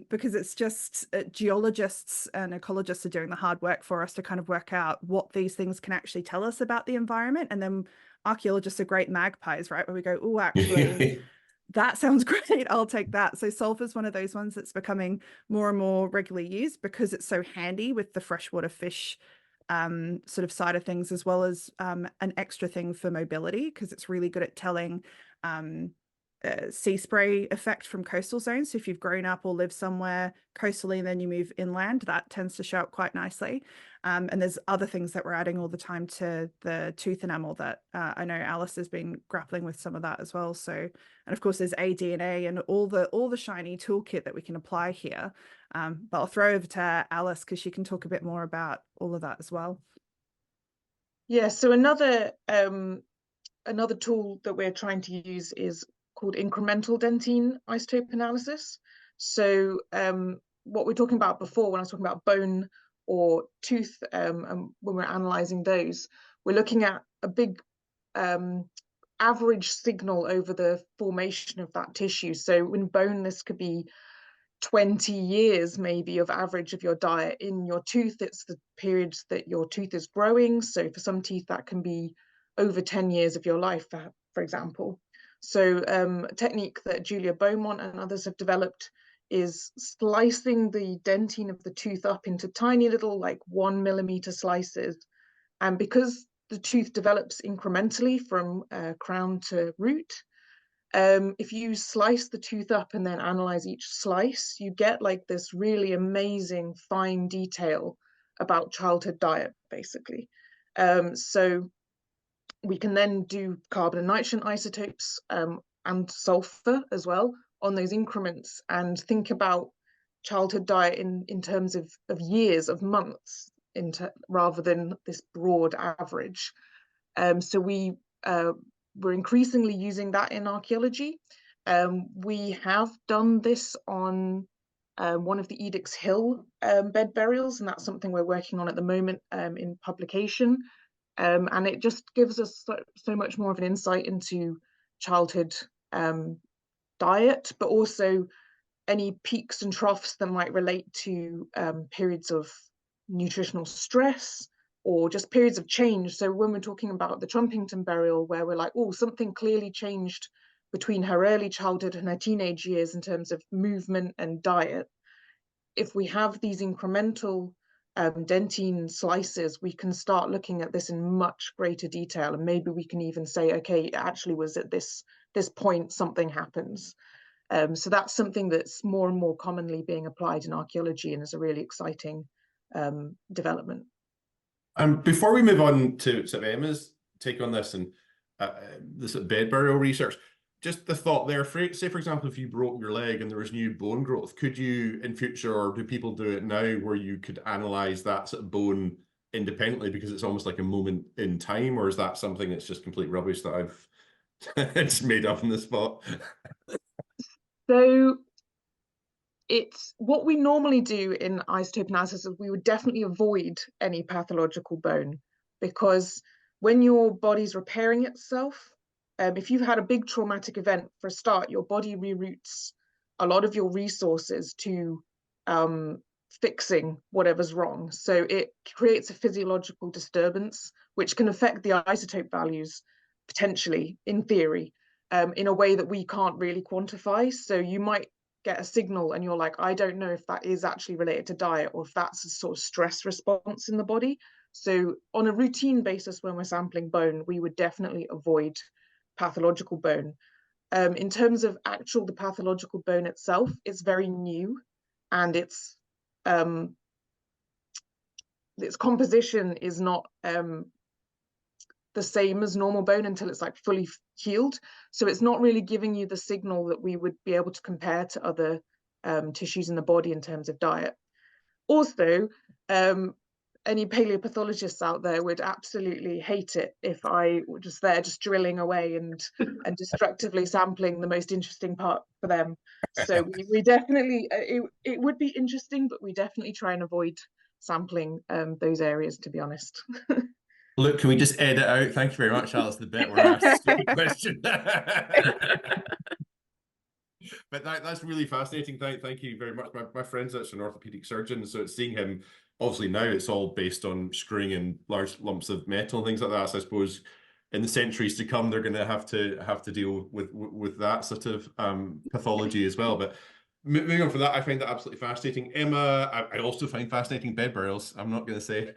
Speaker 3: Because it's just geologists and ecologists are doing the hard work for us to kind of work out what these things can actually tell us about the environment. And then archaeologists are great magpies, right? Where we go, oh, actually, that sounds great. I'll take that. So sulfur is one of those ones that's becoming more and more regularly used because it's so handy with the freshwater fish sort of side of things, as well as an extra thing for mobility, because it's really good at telling sea spray effect from coastal zones. So if you've grown up or lived somewhere coastally and then you move inland, that tends to show up quite nicely. And there's other things that we're adding all the time to the tooth enamel that I know Alice has been grappling with some of that as well. So, and of course there's aDNA and all the shiny toolkit that we can apply here. But I'll throw over to Alice because she can talk a bit more about all of that as well.
Speaker 4: Yeah, so another tool that we're trying to use is called incremental dentine isotope analysis. So what we're talking about before, when I was talking about bone or tooth, and when we're analyzing those, we're looking at a big average signal over the formation of that tissue. So in bone, this could be 20 years maybe of average of your diet. In your tooth, it's the periods that your tooth is growing. So for some teeth, that can be over 10 years of your life, for example. So a technique that Julia Beaumont and others have developed is slicing the dentine of the tooth up into tiny little, like 1 millimeter slices. And because the tooth develops incrementally from crown to root, if you slice the tooth up and then analyze each slice, you get like this really amazing fine detail about childhood diet, basically. So we can then do carbon and nitrogen isotopes and sulfur as well on those increments, and think about childhood diet in terms of years, of months, rather than this broad average. So we're increasingly using that in archaeology. We have done this on one of the Edicts Hill bed burials, and that's something we're working on at the moment in publication. And it just gives us so much more of an insight into childhood diet, but also any peaks and troughs that might relate to periods of nutritional stress or just periods of change. So when we're talking about the Trumpington burial, where we're like, oh, something clearly changed between her early childhood and her teenage years in terms of movement and diet, if we have these incremental dentine slices, we can start looking at this in much greater detail, and maybe we can even say, okay, it actually was at this point something happens. So that's something that's more and more commonly being applied in archaeology, and is a really exciting development.
Speaker 1: Before we move on to sort of Emma's take on this and the sort of bed burial research, just the thought there, say for example, if you broke your leg and there was new bone growth, could you in future, or do people do it now, where you could analyze that sort of bone independently because it's almost like a moment in time, or is that something that's just complete rubbish that I've it's made up on the spot?
Speaker 4: So it's what we normally do in isotope analysis is we would definitely avoid any pathological bone, because when your body's repairing itself, if you've had a big traumatic event, for a start, your body reroutes a lot of your resources to fixing whatever's wrong. So it creates a physiological disturbance, which can affect the isotope values potentially, in theory, in a way that we can't really quantify. So you might get a signal and you're like, I don't know if that is actually related to diet or if that's a sort of stress response in the body. So on a routine basis, when we're sampling bone, we would definitely avoid pathological bone. In terms of the pathological bone itself, it's very new, and its composition is not the same as normal bone until it's like fully healed. So it's not really giving you the signal that we would be able to compare to other tissues in the body in terms of diet. Also, any paleopathologists out there would absolutely hate it if I were just there, just drilling away and destructively sampling the most interesting part for them. So we definitely, it would be interesting, but we definitely try and avoid sampling those areas, to be honest.
Speaker 1: Look, can we just edit out? Thank you very much, Alice. The bit where I asked a stupid question. But that's really fascinating. Thank you very much. My friend's actually an orthopedic surgeon, so it's seeing him. Obviously now it's all based on screwing in large lumps of metal and things like that. So I suppose in the centuries to come, they're going to have to deal with that sort of pathology as well. But moving on from that, I find that absolutely fascinating. Emma, I also find fascinating bed burials. I'm not going to say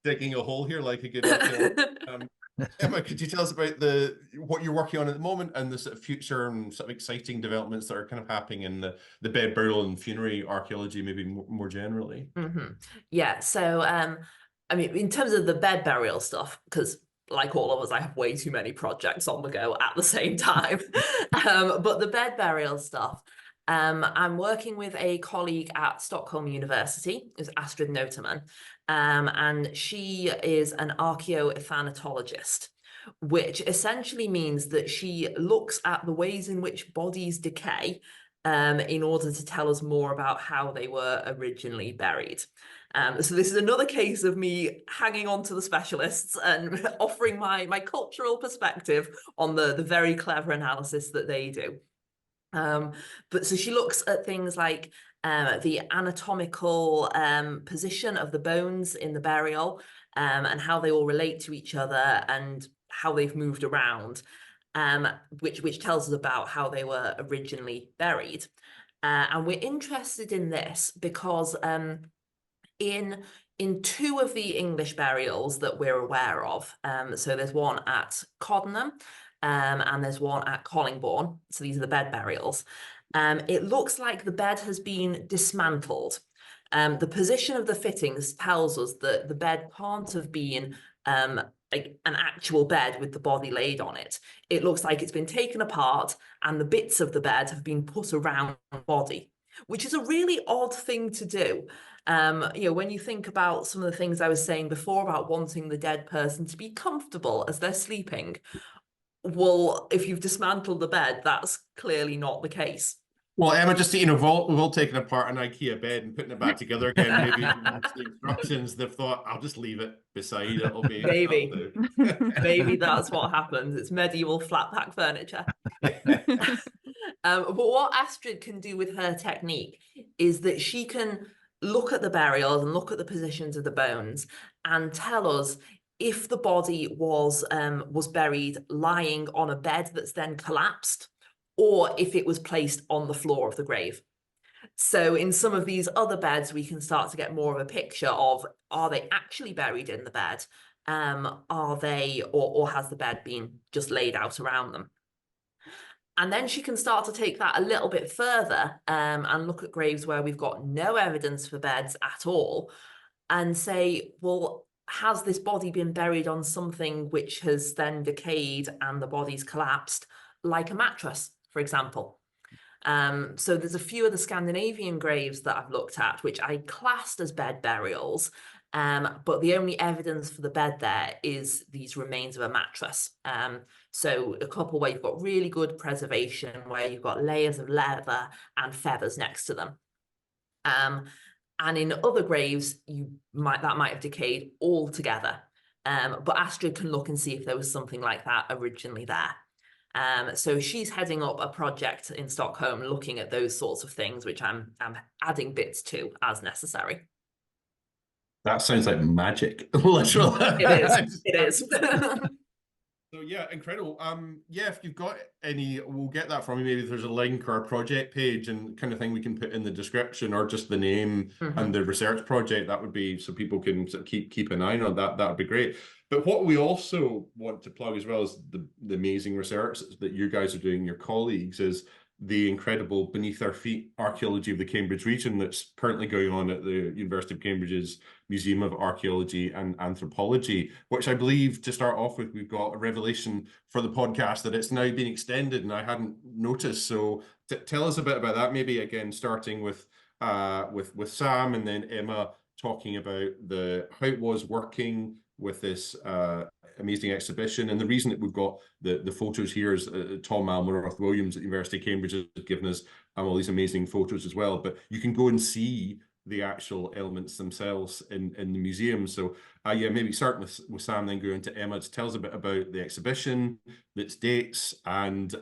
Speaker 1: digging a hole here like a good Emma, could you tell us about what you're working on at the moment and the sort of future and sort of exciting developments that are kind of happening in the bed burial and funerary archaeology, maybe more generally?
Speaker 5: Yeah, so I mean, in terms of the bed burial stuff, because like all of us, I have way too many projects on the go at the same time. But the bed burial stuff, I'm working with a colleague at Stockholm University, who's Astrid Noterman, and she is an archaeothanatologist, which essentially means that she looks at the ways in which bodies decay in order to tell us more about how they were originally buried. So this is another case of me hanging on to the specialists and offering my cultural perspective on the very clever analysis that they do. But so she looks at things like the anatomical position of the bones in the burial and how they all relate to each other and how they've moved around, which tells us about how they were originally buried. And we're interested in this because in two of the English burials that we're aware of, so there's one at Coddenham and there's one at Collingbourne, so these are the bed burials. It looks like the bed has been dismantled. The position of the fittings tells us that the bed can't have been like an actual bed with the body laid on it. It looks like it's been taken apart and the bits of the bed have been put around the body, which is a really odd thing to do. When you think about some of the things I was saying before about wanting the dead person to be comfortable as they're sleeping, well, if you've dismantled the bed, that's clearly not the case.
Speaker 1: Well, Emma, just we've all taken apart an IKEA bed and putting it back together again. Maybe the instructions, they've thought, I'll just leave it beside. It'll be
Speaker 5: maybe. Maybe that's what happens. It's medieval flat pack furniture. But what Astrid can do with her technique is that she can look at the burials and look at the positions of the bones and tell us if the body was buried lying on a bed that's then collapsed, or if it was placed on the floor of the grave. So in some of these other beds, we can start to get more of a picture of, are they actually buried in the bed? Are they, or has the bed been just laid out around them? And then she can start to take that a little bit further and look at graves where we've got no evidence for beds at all and say, well, has this body been buried on something which has then decayed and the body's collapsed, like a mattress, for example? So there's a few of the Scandinavian graves that I've looked at, which I classed as bed burials, but the only evidence for the bed there is these remains of a mattress. So a couple where you've got really good preservation, where you've got layers of leather and feathers next to them. And in other graves, that might have decayed altogether. But Astrid can look and see if there was something like that originally there. So she's heading up a project in Stockholm looking at those sorts of things, which I'm adding bits to as necessary.
Speaker 1: That sounds like magic. Literally.
Speaker 5: It is.
Speaker 1: So yeah, incredible. Yeah, if you've got any, we'll get that from you. Maybe there's a link or a project page and kind of thing we can put in the description, or just the name and the research project. That would be, so people can sort of keep an eye on that. That would be great. But what we also want to plug as well as the amazing research that you guys are doing, your colleagues, is the incredible Beneath Our Feet archaeology of the Cambridge region that's currently going on at the University of Cambridge's Museum of Archaeology and Anthropology, which I believe, to start off with, we've got a revelation for the podcast that it's now been extended, and I hadn't noticed. So tell us a bit about that, maybe again starting with Sam, and then Emma talking about how it was working with this amazing exhibition. And the reason that we've got the photos here is Tom Almoroth-Williams at the University of Cambridge has given us all these amazing photos as well. But you can go and see the actual elements themselves in the museum. So yeah, maybe starting with Sam, then go into Emma to tell us a bit about the exhibition, its dates, and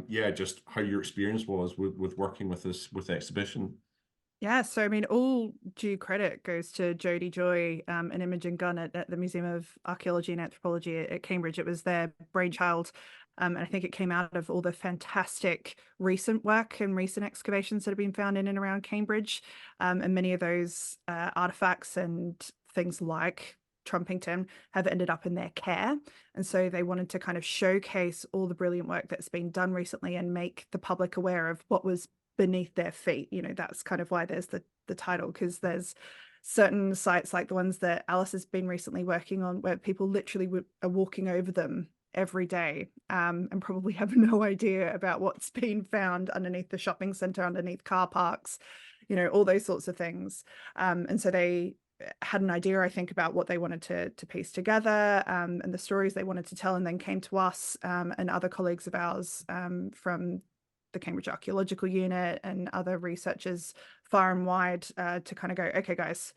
Speaker 1: yeah, just how your experience was with working with the exhibition.
Speaker 3: Yeah, so I mean, all due credit goes to Jodie Joy and Imogen Gunn at the Museum of Archaeology and Anthropology at Cambridge. It was their brainchild, and I think it came out of all the fantastic recent work and recent excavations that have been found in and around Cambridge, and many of those artifacts and things like Trumpington have ended up in their care. And so they wanted to kind of showcase all the brilliant work that's been done recently and make the public aware of what was beneath their feet. You know, that's kind of why there's the title, because there's certain sites like the ones that Alice has been recently working on where people literally are walking over them every day and probably have no idea about what's been found underneath the shopping centre, underneath car parks, you know, all those sorts of things. And so they had an idea, I think, about what they wanted to piece together and the stories they wanted to tell, and then came to us and other colleagues of ours from the Cambridge Archaeological Unit and other researchers far and wide to kind of go, okay, guys,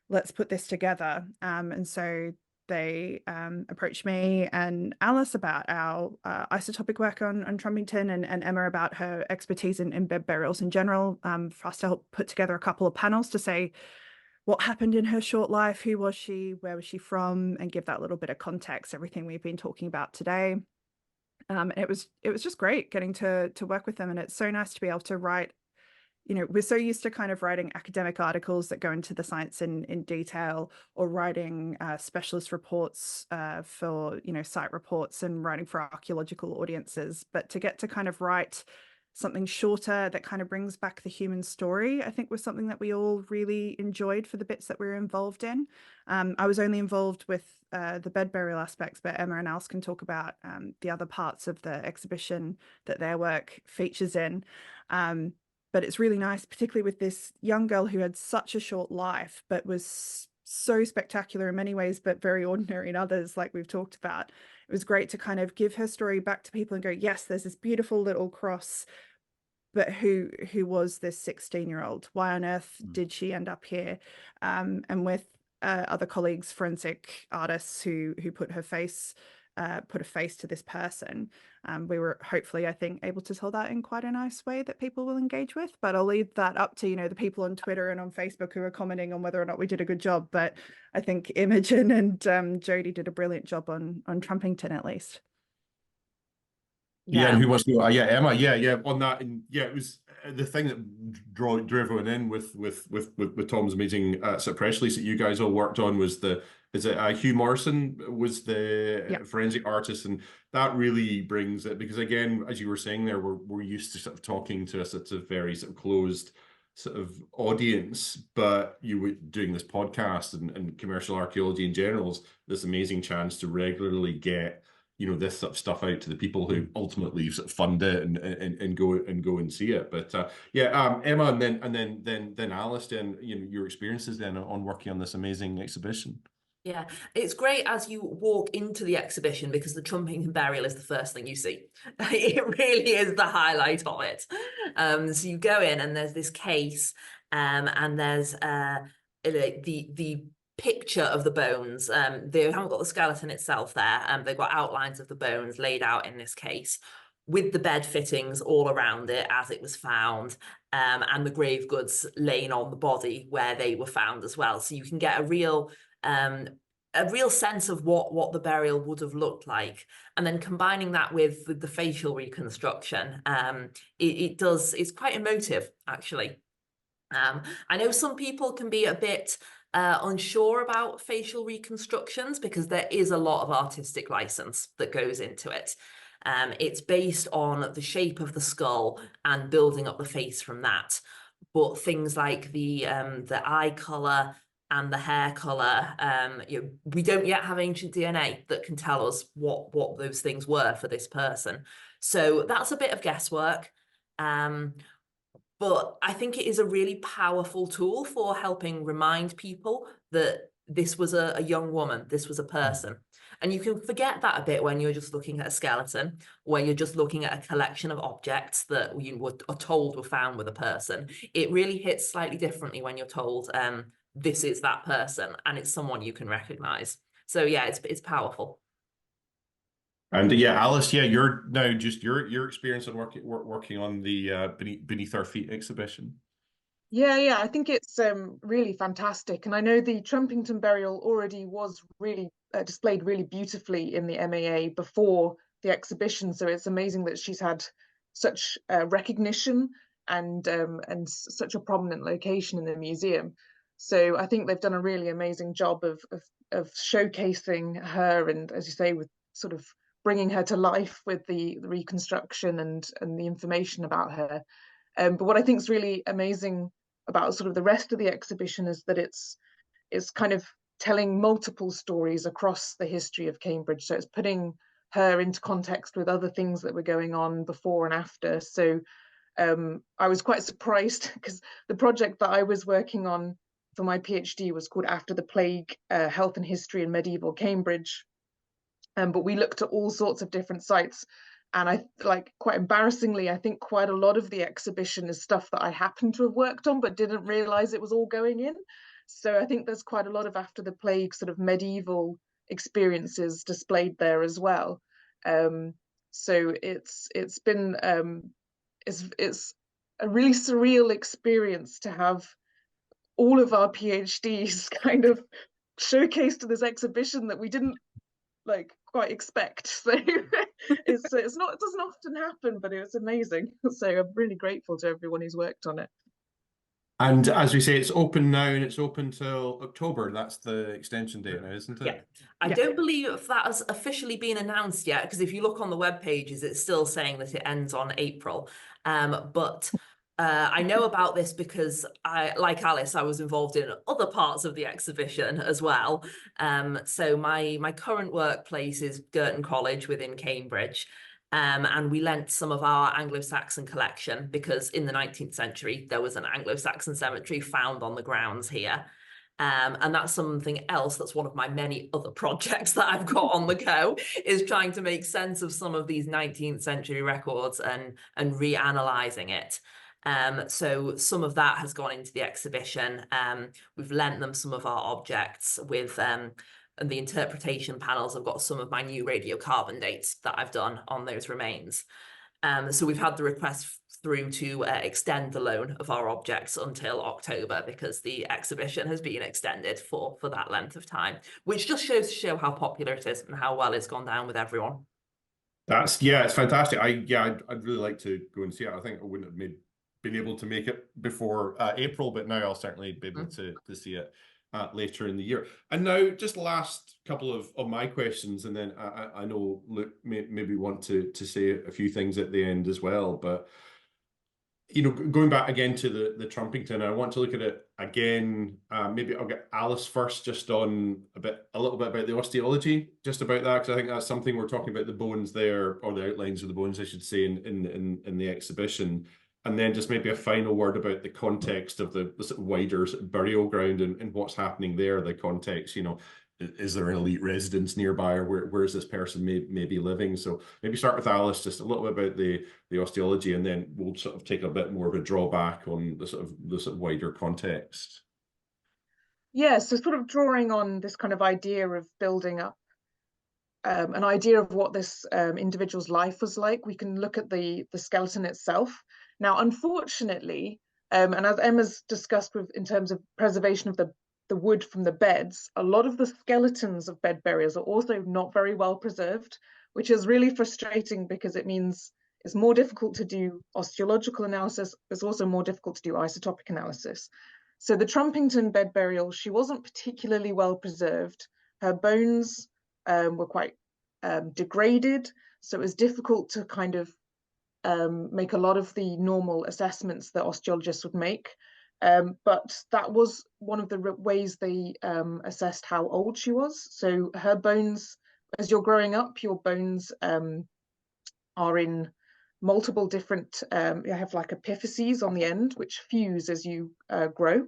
Speaker 3: let's put this together. And so they approached me and Alice about our isotopic work on Trumpington, and Emma about her expertise in bed burials in general, for us to help put together a couple of panels to say what happened in her short life, who was she, where was she from, and give that little bit of context, everything we've been talking about today. And it was just great getting to work with them, and it's so nice to be able to write. You know, we're so used to kind of writing academic articles that go into the science in detail, or writing specialist reports for, you know, site reports, and writing for archaeological audiences. But to get to kind of write something shorter that kind of brings back the human story, I think was something that we all really enjoyed for the bits that we were involved in. I was only involved with the bed burial aspects, but Emma and Alice can talk about the other parts of the exhibition that their work features in. But it's really nice, particularly with this young girl who had such a short life, but was so spectacular in many ways, but very ordinary in others, like we've talked about. It was great to kind of give her story back to people and go, yes, there's this beautiful little cross, but who was this 16-year-old? Why on earth did she end up here? And with other colleagues, forensic artists who put a face to this person, we were hopefully, I think, able to tell that in quite a nice way that people will engage with. But I'll leave that up to, you know, the people on Twitter and on Facebook who are commenting on whether or not we did a good job. But I think Imogen and Jodie did a brilliant job on Trumpington, at least.
Speaker 1: Yeah, and who wants to go? Yeah, Emma. Yeah, on that, and yeah, it was the thing that drew everyone in with Tom's amazing sort of press release that you guys all worked on was Hugh Morrison was the forensic artist, and that really brings it, because again, as you were saying there, we're used to sort of talking to a sort of very sort of closed sort of audience, but you were doing this podcast and commercial archaeology in general is this amazing chance to regularly get, you know, this sort of stuff out to the people who ultimately sort of fund it and go and see it. But yeah, Emma, and then Alice, then, you know, your experiences then on working on this amazing exhibition.
Speaker 5: Yeah, it's great as you walk into the exhibition, because the Trumpington burial is the first thing you see. It really is the highlight of it. So you go in and there's this case, and there's the picture of the bones. They haven't got the skeleton itself there. They've got outlines of the bones laid out in this case, with the bed fittings all around it as it was found, and the grave goods laying on the body where they were found as well. So you can get a real sense of what the burial would have looked like, and then combining that with the facial reconstruction, it's quite emotive, actually. I know some people can be a bit unsure about facial reconstructions because there is a lot of artistic license that goes into it. It's based on the shape of the skull and building up the face from that. But things like the eye colour and the hair colour, we don't yet have ancient DNA that can tell us what those things were for this person. So that's a bit of guesswork. But I think it is a really powerful tool for helping remind people that this was a young woman, this was a person. And you can forget that a bit when you're just looking at a skeleton, where you're just looking at a collection of objects that you are told were found with a person. It really hits slightly differently when you're told this is that person and it's someone you can recognize. So yeah, it's powerful.
Speaker 1: And yeah, Alice, yeah, you're now just your experience on working on the Beneath Our Feet exhibition.
Speaker 4: Yeah, I think it's really fantastic. And I know the Trumpington burial already was really displayed really beautifully in the MAA before the exhibition. So it's amazing that she's had such recognition and such a prominent location in the museum. So I think they've done a really amazing job of showcasing her, and as you say, with sort of bringing her to life with the reconstruction and the information about her. But what I think is really amazing about sort of the rest of the exhibition is that it's kind of telling multiple stories across the history of Cambridge. So it's putting her into context with other things that were going on before and after. So I was quite surprised because the project that I was working on for my PhD was called After the Plague, Health and History in Medieval Cambridge. But we looked at all sorts of different sites. And quite embarrassingly, I think quite a lot of the exhibition is stuff that I happened to have worked on, but didn't realize it was all going in. So I think there's quite a lot of After the Plague sort of medieval experiences displayed there as well. So it's been it's a really surreal experience to have all of our PhDs kind of showcased in this exhibition that we didn't quite expect. So it doesn't often happen, but it was amazing. So I'm really grateful to everyone who's worked on it.
Speaker 1: And as we say, it's open now, and it's open till October. That's the extension date now, isn't it?
Speaker 5: Yeah. I don't believe that has officially been announced yet, because if you look on the web pages, it's still saying that it ends on April. But I know about this because like Alice, I was involved in other parts of the exhibition as well. So my current workplace is Girton College within Cambridge. And we lent some of our Anglo-Saxon collection because in the 19th century, there was an Anglo-Saxon cemetery found on the grounds here. And that's something else that's one of my many other projects that I've got on the go, is trying to make sense of some of these 19th century records and reanalyzing it. So some of that has gone into the exhibition. We've lent them some of our objects with and the interpretation panels. I've got some of my new radiocarbon dates that I've done on those remains. So we've had the request through to extend the loan of our objects until October, because the exhibition has been extended for that length of time, which just shows to show how popular it is and how well it's gone down with everyone.
Speaker 1: It's fantastic. I'd really like to go and see it. I think I wouldn't have been able to make it before April, but now I'll certainly be able to see it later in the year. And now, just last couple of my questions, and then I know Luke maybe want to say a few things at the end as well. But going back again to the Trumpington, I want to look at it again. Maybe I'll get Alice first, just on a little bit about the osteology, just about that, because I think that's something we're talking about, the bones there, or the outlines of the bones, I should say, in the exhibition. And then just maybe a final word about the context of the sort of wider burial ground and what's happening there, the context, is there an elite residence nearby, or where is this person may be living? So maybe start with Alice, just a little bit about the osteology, and then we'll sort of take a bit more of a drawback on the sort of wider context.
Speaker 4: Yeah, so sort of drawing on this kind of idea of building up an idea of what this individual's life was like, we can look at the skeleton itself. Now, unfortunately, and as Emma's discussed in terms of preservation of the wood from the beds, a lot of the skeletons of bed burials are also not very well preserved, which is really frustrating because it means it's more difficult to do osteological analysis. It's also more difficult to do isotopic analysis. So the Trumpington bed burial, she wasn't particularly well preserved. Her bones were quite degraded, so it was difficult to kind of make a lot of the normal assessments that osteologists would make. But that was one of the ways they assessed how old she was. So her bones, as you're growing up, your bones are in multiple different, you have like epiphyses on the end, which fuse as you grow.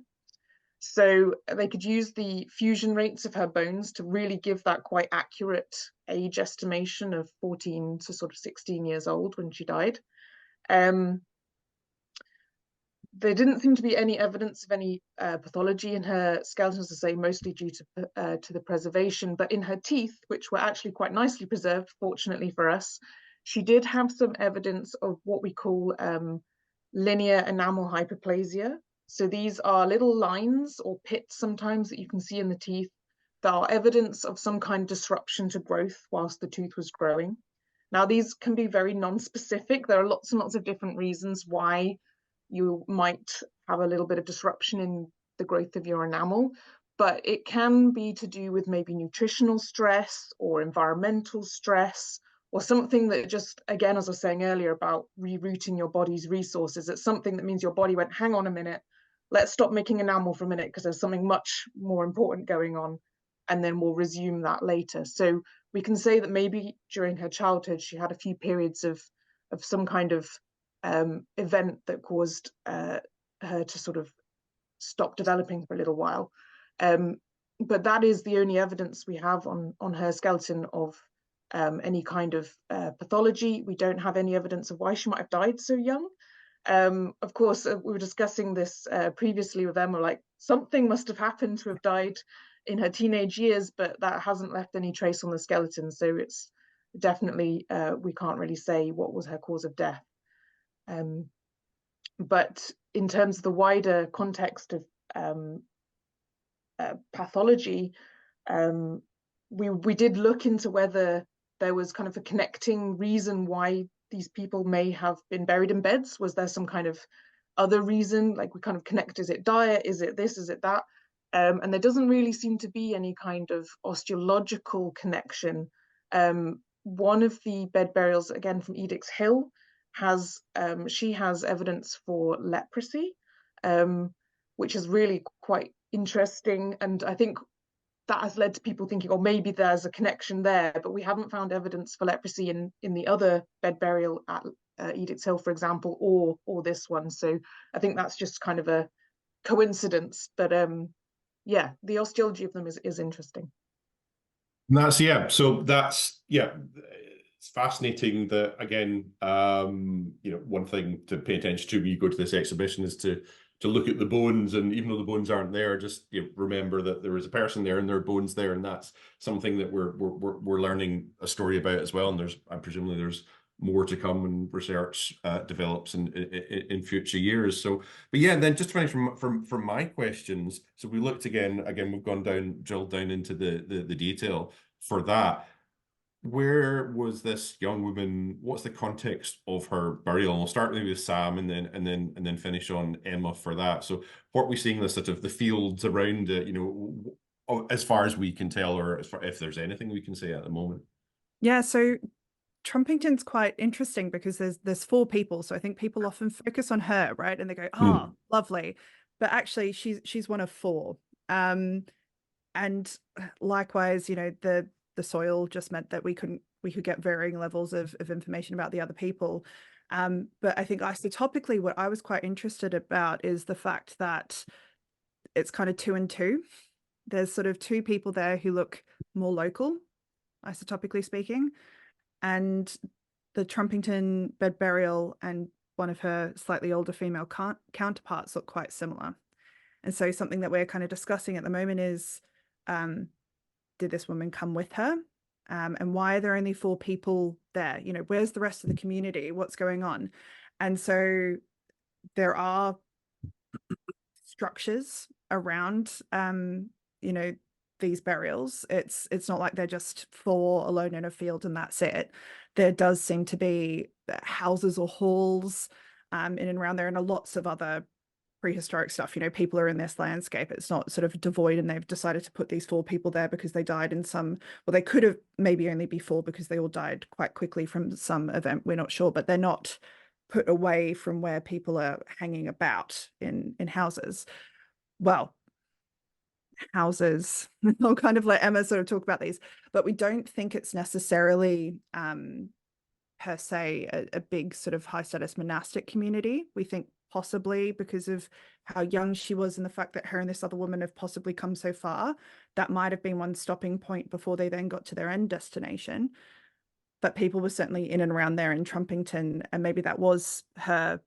Speaker 4: So they could use the fusion rates of her bones to really give that quite accurate age estimation of 14 to sort of 16 years old when she died. There didn't seem to be any evidence of any pathology in her skeleton, as I say, mostly due to the preservation. But in her teeth, which were actually quite nicely preserved, fortunately for us, she did have some evidence of what we call linear enamel hyperplasia. So these are little lines or pits sometimes that you can see in the teeth that are evidence of some kind of disruption to growth whilst the tooth was growing. Now, these can be very non-specific. There are lots and lots of different reasons why you might have a little bit of disruption in the growth of your enamel, but it can be to do with maybe nutritional stress or environmental stress, or something that just, again, as I was saying earlier about rerouting your body's resources, it's something that means your body went, hang on a minute, let's stop making enamel for a minute because there's something much more important going on, and then we'll resume that later. So we can say that maybe during her childhood, she had a few periods of some kind of event that caused her to sort of stop developing for a little while. But that is the only evidence we have on her skeleton of any kind of pathology. We don't have any evidence of why she might have died so young. Of course, we were discussing this previously with Emma, like something must have happened to have died in her teenage years, but that hasn't left any trace on the skeleton. So it's definitely, we can't really say what was her cause of death. But in terms of the wider context of pathology, we did look into whether there was kind of a connecting reason why these people may have been buried in beds. Was there some kind of other reason, like we kind of connect, is it diet, is it this, is it that? And there doesn't really seem to be any kind of osteological connection. One of the bed burials, again from Edith's Hill, she has evidence for leprosy, which is really quite interesting. And I think that has led to people thinking, oh, maybe there's a connection there, but we haven't found evidence for leprosy in the other bed burial at Edith's Hill, for example, or this one. So I think that's just kind of a coincidence. But yeah, the osteology of them is interesting.
Speaker 1: That's so that's it's fascinating that, again, one thing to pay attention to when you go to this exhibition is to look at the bones, and even though the bones aren't there, just remember that there is a person there and there are bones there, and that's something that we're learning a story about as well. And I'm presumably there's more to come when research develops in future years. So, but yeah, then just to finish from my questions. So we looked again, we've drilled down into the detail for that. Where was this young woman? What's the context of her burial? And we'll start maybe with Sam, and then finish on Emma for that. So, what are we seeing the sort of the fields around it? As far as we can tell, or if there's anything we can say at the moment.
Speaker 3: Yeah. So Trumpington's quite interesting because there's 4 people. So I think people often focus on her, right? And they go, oh, lovely. But actually she's one of 4. And likewise, the soil just meant that we could get varying levels of information about the other people. But I think isotopically, what I was quite interested about is the fact that it's kind of 2 and 2. There's sort of two people there who look more local, isotopically speaking, and the Trumpington bed burial and one of her slightly older female counterparts look quite similar. And so something that we're kind of discussing at the moment is, did this woman come with her? And why are there only 4 people there? You know, where's the rest of the community? What's going on? And so there are structures around, you know, these burials. It's not like they're just 4 alone in a field and that's it. There does seem to be houses or halls in and around there, and lots of other prehistoric stuff. You know, people are in this landscape. It's not sort of devoid and they've decided to put these 4 people there because they died in some, well, they could have maybe only be 4 because they all died quite quickly from some event. We're not sure, but they're not put away from where people are hanging about in houses. Well, houses, I'll kind of let Emma sort of talk about these, but we don't think it's necessarily per se a big sort of high status monastic community. We think possibly because of how young she was and the fact that her and this other woman have possibly come so far, that might have been one stopping point before they then got to their end destination. But people were certainly in and around there in Trumpington, and maybe that was her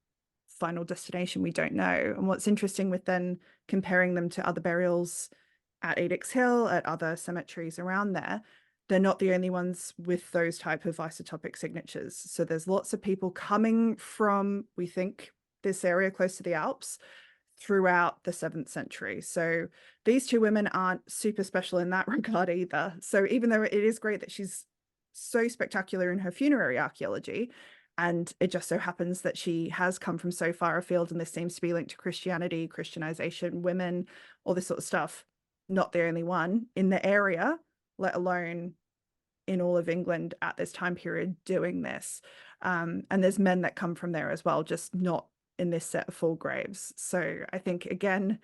Speaker 3: final destination. We don't know. And what's interesting with then comparing them to other burials at Edix Hill, at other cemeteries around there, they're not the only ones with those type of isotopic signatures. So there's lots of people coming from, we think, this area close to the Alps throughout the 7th century. So these 2 women aren't super special in that regard either. So even though it is great that she's so spectacular in her funerary archaeology, and it just so happens that she has come from so far afield, and this seems to be linked to Christianity, Christianization, women, all this sort of stuff, not the only one in the area, let alone in all of England at this time period doing this. And there's men that come from there as well, just not in this set of 4 graves. So I think, again,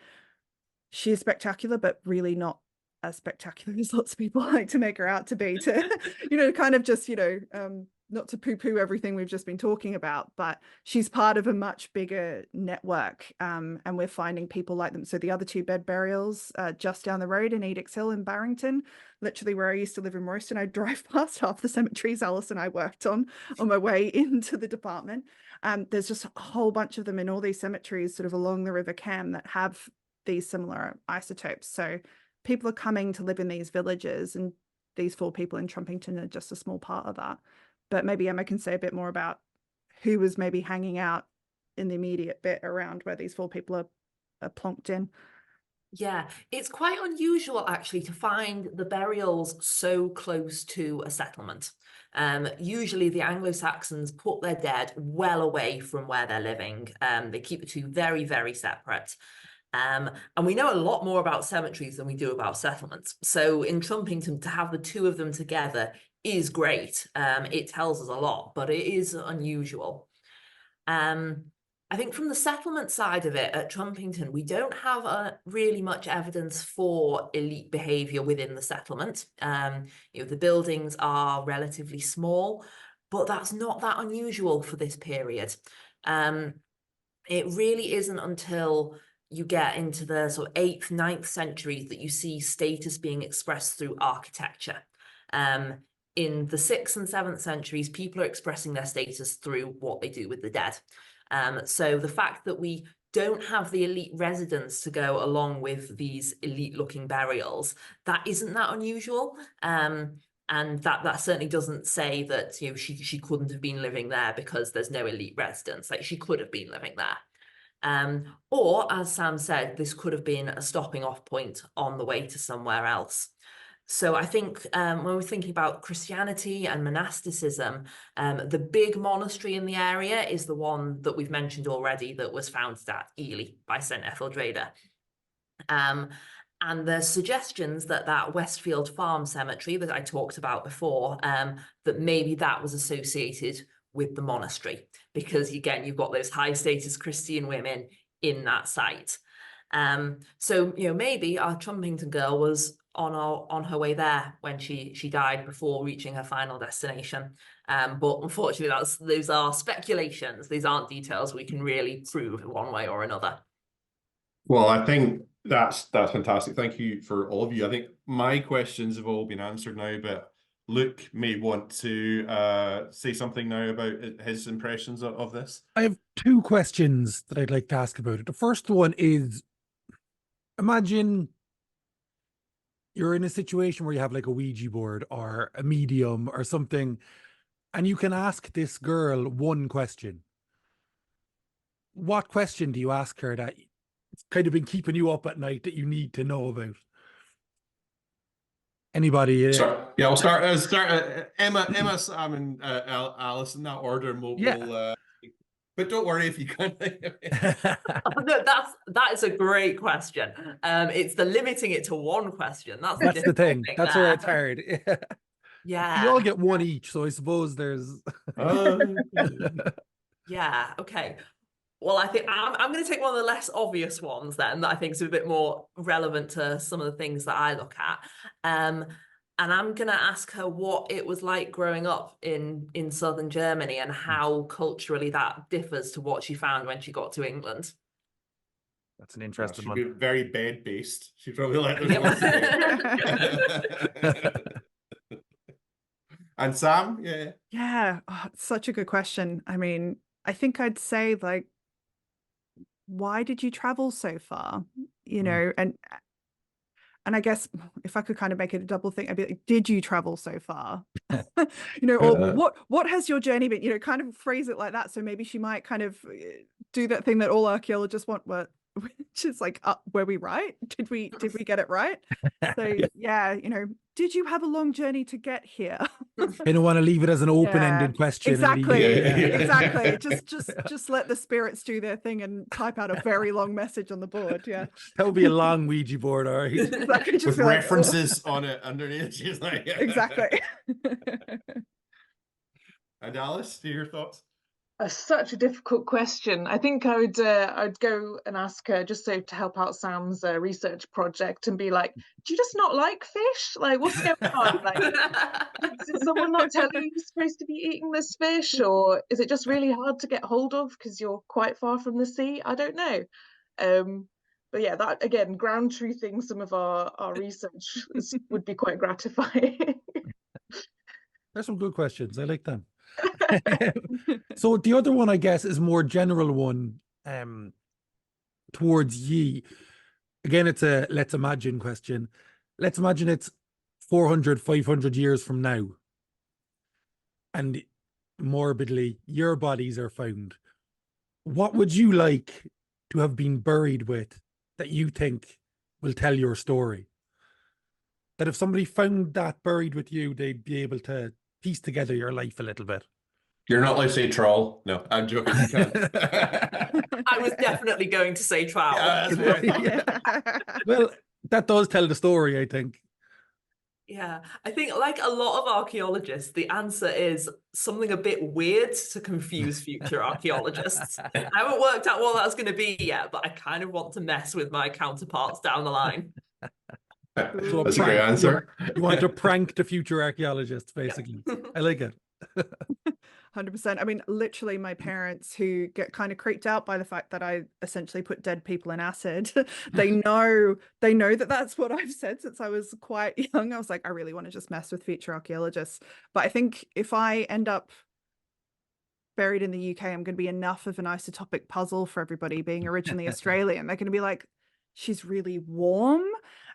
Speaker 3: she is spectacular, but really not as spectacular as lots of people like to make her out to be, to, you know, kind of just, you know, not to poo-poo everything we've just been talking about, but she's part of a much bigger network, and we're finding people like them. So the other 2 bed burials just down the road in Edix Hill in Barrington, literally where I used to live in Royston, I drive past half the cemeteries Alice and I worked on my way into the department. There's just a whole bunch of them in all these cemeteries sort of along the River Cam that have these similar isotopes. So people are coming to live in these villages, and these 4 people in Trumpington are just a small part of that. But maybe Emma can say a bit more about who was maybe hanging out in the immediate bit around where these 4 people are plonked in.
Speaker 5: Yeah, it's quite unusual actually to find the burials so close to a settlement. Usually the Anglo-Saxons put their dead well away from where they're living. They keep the 2 very, very separate. And we know a lot more about cemeteries than we do about settlements. So in Trumpington, to have the 2 of them together is great. It tells us a lot, but it is unusual. I think from the settlement side of it at Trumpington, we don't have really much evidence for elite behaviour within the settlement. You know, the buildings are relatively small, but that's not that unusual for this period. It really isn't until you get into the sort of 8th, 9th centuries that you see status being expressed through architecture. In the 6th and 7th centuries, people are expressing their status through what they do with the dead. So the fact that we don't have the elite residence to go along with these elite looking burials, that isn't that unusual. And that certainly doesn't say that, you know, she couldn't have been living there because there's no elite residence. Like, she could have been living there. Or, as Sam said, this could have been a stopping off point on the way to somewhere else. So I think when we're thinking about Christianity and monasticism, the big monastery in the area is the one that we've mentioned already, that was founded at Ely by St. Etheldreda. And there's suggestions that that Westfield Farm Cemetery that I talked about before, that maybe that was associated with the monastery, because again, you've got those high status Christian women in that site. So, you know, maybe our Trumpington girl was on her way there when she died before reaching her final destination. But unfortunately, those are speculations. These aren't details we can really prove one way or another.
Speaker 1: Well, I think That's fantastic. Thank you for all of you. I think my questions have all been answered now, but Luke may want to say something now about his impressions of this.
Speaker 2: I have two questions that I'd like to ask about it. The first one is, imagine you're in a situation where you have like a Ouija board or a medium or something, and you can ask this girl one question. What question do you ask her that it's kind of been keeping you up at night that you need to know about? Anybody?
Speaker 1: Yeah, I'll start. Emma, Sam, and Alice in that order, and we'll but don't worry if you can't.
Speaker 5: Oh, no, that is a great question. It's the limiting it to one question. That's
Speaker 2: the thing. That's where it's hard.
Speaker 5: Yeah.
Speaker 2: You all get one each, so I suppose there's.
Speaker 5: Yeah. Okay. Well, I think I'm going to take one of the less obvious ones then that I think is a bit more relevant to some of the things that I look at. And I'm going to ask her what it was like growing up in southern Germany and how culturally that differs to what she found when she got to England.
Speaker 2: That's an interesting one.
Speaker 1: She'd be very bed-based. She'd probably like And Sam, yeah.
Speaker 3: Yeah, such a good question. I mean, I think I'd say, like, why did you travel so far? You know, and I guess if I could kind of make it a double thing, I'd be like, did you travel so far? You know, or what has your journey been? You know, kind of phrase it like that. So maybe she might kind of do that thing that all archaeologists want, which is like, were we right? Did we get it right? So yeah, you know, did you have a long journey to get here?
Speaker 2: I don't want to leave it as an open-ended question.
Speaker 3: Exactly. Exactly. Just let the spirits do their thing and type out a very long message on the board. Yeah.
Speaker 2: That would be a long Ouija board, all right.
Speaker 3: Exactly.
Speaker 1: With references on it underneath. She's like,
Speaker 3: exactly.
Speaker 1: And Alice, do your thoughts?
Speaker 4: Such a difficult question. I think I'd go and ask her just so to help out Sam's research project and be like, do you just not like fish? Like, what's going on? Like, is someone not telling you you're supposed to be eating this fish, or is it just really hard to get hold of because you're quite far from the sea? I don't know. But yeah, that again, ground truthing some of our research would be quite gratifying.
Speaker 2: There's some good questions. I like them. So the other one, I guess, is more general one towards ye. Again, it's a let's imagine question. Let's imagine it's 400, 500 years from now, and morbidly, your bodies are found. What would you like to have been buried with that you think will tell your story? That if somebody found that buried with you, they'd be able to piece together your life a little bit.
Speaker 1: You're not allowed to say troll. No, I'm joking. You can't.
Speaker 5: I was definitely going to say troll.
Speaker 2: Well, that does tell the story, I think.
Speaker 5: Yeah, I think like a lot of archaeologists, the answer is something a bit weird to confuse future archaeologists. I haven't worked out what that's going to be yet, but I kind of want to mess with my counterparts down the line.
Speaker 1: That's a great answer.
Speaker 2: You want to prank the future archaeologists, basically. I like it.
Speaker 3: 100%. I mean, literally, my parents, who get kind of creeped out by the fact that I essentially put dead people in acid, they know that that's what I've said since I was quite young. I was like, I really want to just mess with future archaeologists. But I think if I end up buried in the UK, I'm going to be enough of an isotopic puzzle for everybody, being originally Australian. They're going to be like, she's really warm.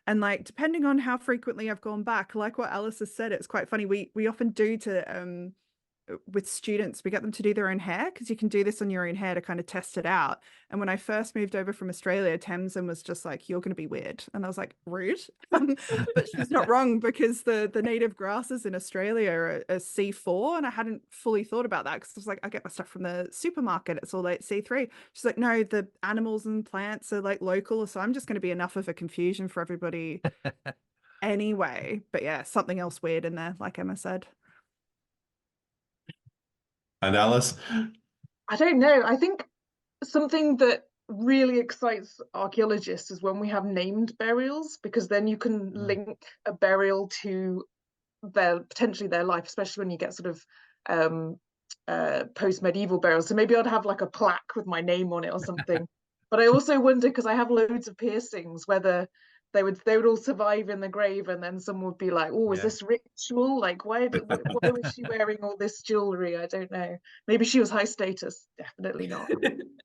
Speaker 3: And like, depending on how frequently I've gone back, like what Alice has said, it's quite funny. We often do to with students, we get them to do their own hair, because you can do this on your own hair to kind of test it out. And when I first moved over from Australia, Tamsin was just like, you're going to be weird. And I was like, rude. But she's not wrong, because the native grasses in Australia are C4. And I hadn't fully thought about that, because I was like, I get my stuff from the supermarket. It's all like C3. She's like, no, the animals and plants are like local. So I'm just going to be enough of a confusion for everybody anyway. But yeah, something else weird in there, like Emma said.
Speaker 1: And Alice?
Speaker 4: I don't know. I think something that really excites archaeologists is when we have named burials, because then you can link a burial to potentially their life, especially when you get sort of post-medieval burials. So maybe I'd have like a plaque with my name on it or something. But I also wonder, because I have loads of piercings, whether they would all survive in the grave, and then someone would be like, "Oh, is this ritual? Like, why was she wearing all this jewelry?" I don't know. Maybe she was high status. Definitely not.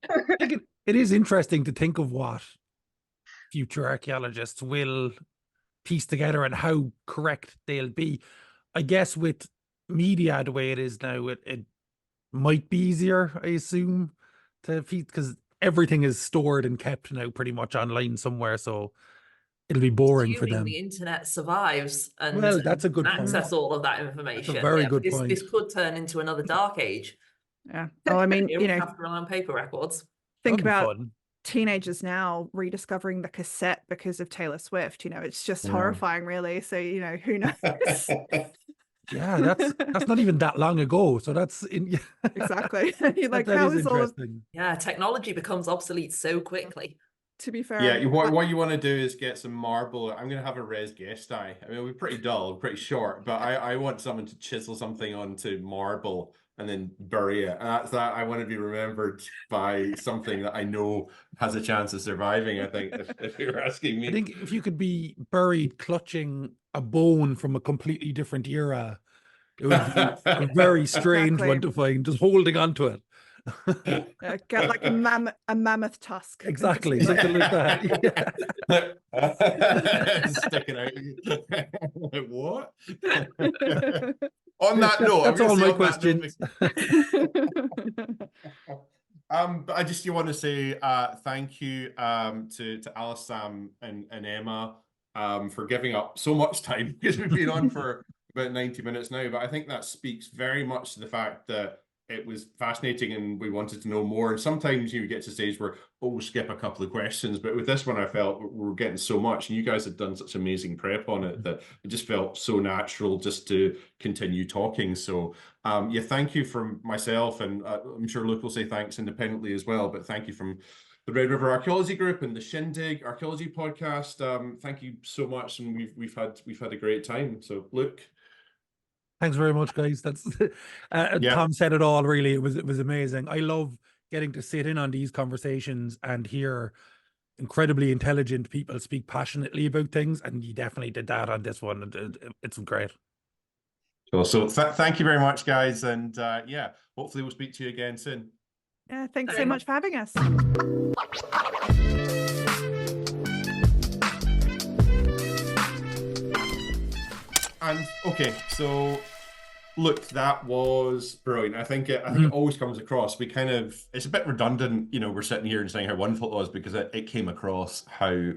Speaker 2: I think it is interesting to think of what future archaeologists will piece together and how correct they'll be. I guess with media the way it is now, it might be easier, I assume, to feed, because everything is stored and kept now pretty much online somewhere, so it'll be boring for them.
Speaker 5: The internet survives and
Speaker 2: well, that's a good
Speaker 5: access
Speaker 2: point.
Speaker 5: all of that information.
Speaker 2: That's a very good point.
Speaker 5: This could turn into another dark age.
Speaker 3: Yeah. Well, I mean,
Speaker 5: you have to rely on paper records.
Speaker 3: Think about teenagers now rediscovering the cassette because of Taylor Swift. It's just horrifying, really. So, who knows?
Speaker 2: Yeah, that's not even that long ago. So that's
Speaker 3: exactly. You're like,
Speaker 2: that
Speaker 3: how
Speaker 2: is
Speaker 3: is all of...
Speaker 5: technology becomes obsolete so quickly.
Speaker 3: To be fair,
Speaker 1: what you want to do is get some marble. I'm going to have a res guest eye. I mean, it'll be pretty dull, pretty short, but I want someone to chisel something onto marble and then bury it. And that's that. I want to be remembered by something that I know has a chance of surviving, I think, if you're asking me.
Speaker 2: I think if you could be buried clutching a bone from a completely different era, it would be a very strange one to find, just holding onto it.
Speaker 3: Get like a mammoth tusk.
Speaker 2: Exactly, something like that.
Speaker 1: Sticking out. Like, what? On that note,
Speaker 2: that's all my questions.
Speaker 1: I just want to say thank you to Alice, Sam, and Emma for giving up so much time, because we've been on for about 90 minutes now. But I think that speaks very much to the fact that it was fascinating and we wanted to know more. And sometimes you get to a stage where, we'll skip a couple of questions. But with this one, I felt we were getting so much, and you guys had done such amazing prep on it that it just felt so natural just to continue talking. So thank you from myself, and I'm sure Luke will say thanks independently as well. But thank you from the Red River Archaeology Group and the Shindig Archaeology Podcast. Thank you so much, and we've had a great time. So Luke.
Speaker 2: Thanks very much, guys. That's Tom said it all. Really, it was amazing. I love getting to sit in on these conversations and hear incredibly intelligent people speak passionately about things, and you definitely did that on this one. It's great.
Speaker 1: Cool. So thank you very much, guys, and hopefully we'll speak to you again soon.
Speaker 3: Yeah, thanks so much for having us.
Speaker 1: And okay, so look, that was brilliant. I think it always comes across. It's a bit redundant, we're sitting here and saying how wonderful it was, because it came across how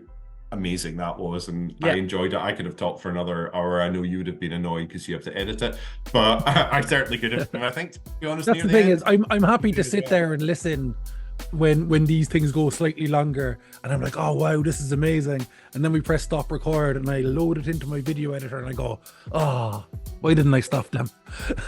Speaker 1: amazing that was, and I enjoyed it. I could have talked for another hour. I know you would have been annoyed because you have to edit it, but I certainly could have. And I think, to be honest,
Speaker 2: that's the thing is, I'm happy to sit there and listen when these things go slightly longer, and I'm like, oh wow, this is amazing, and then we press stop record and I load it into my video editor and I go, oh, why didn't I stop them?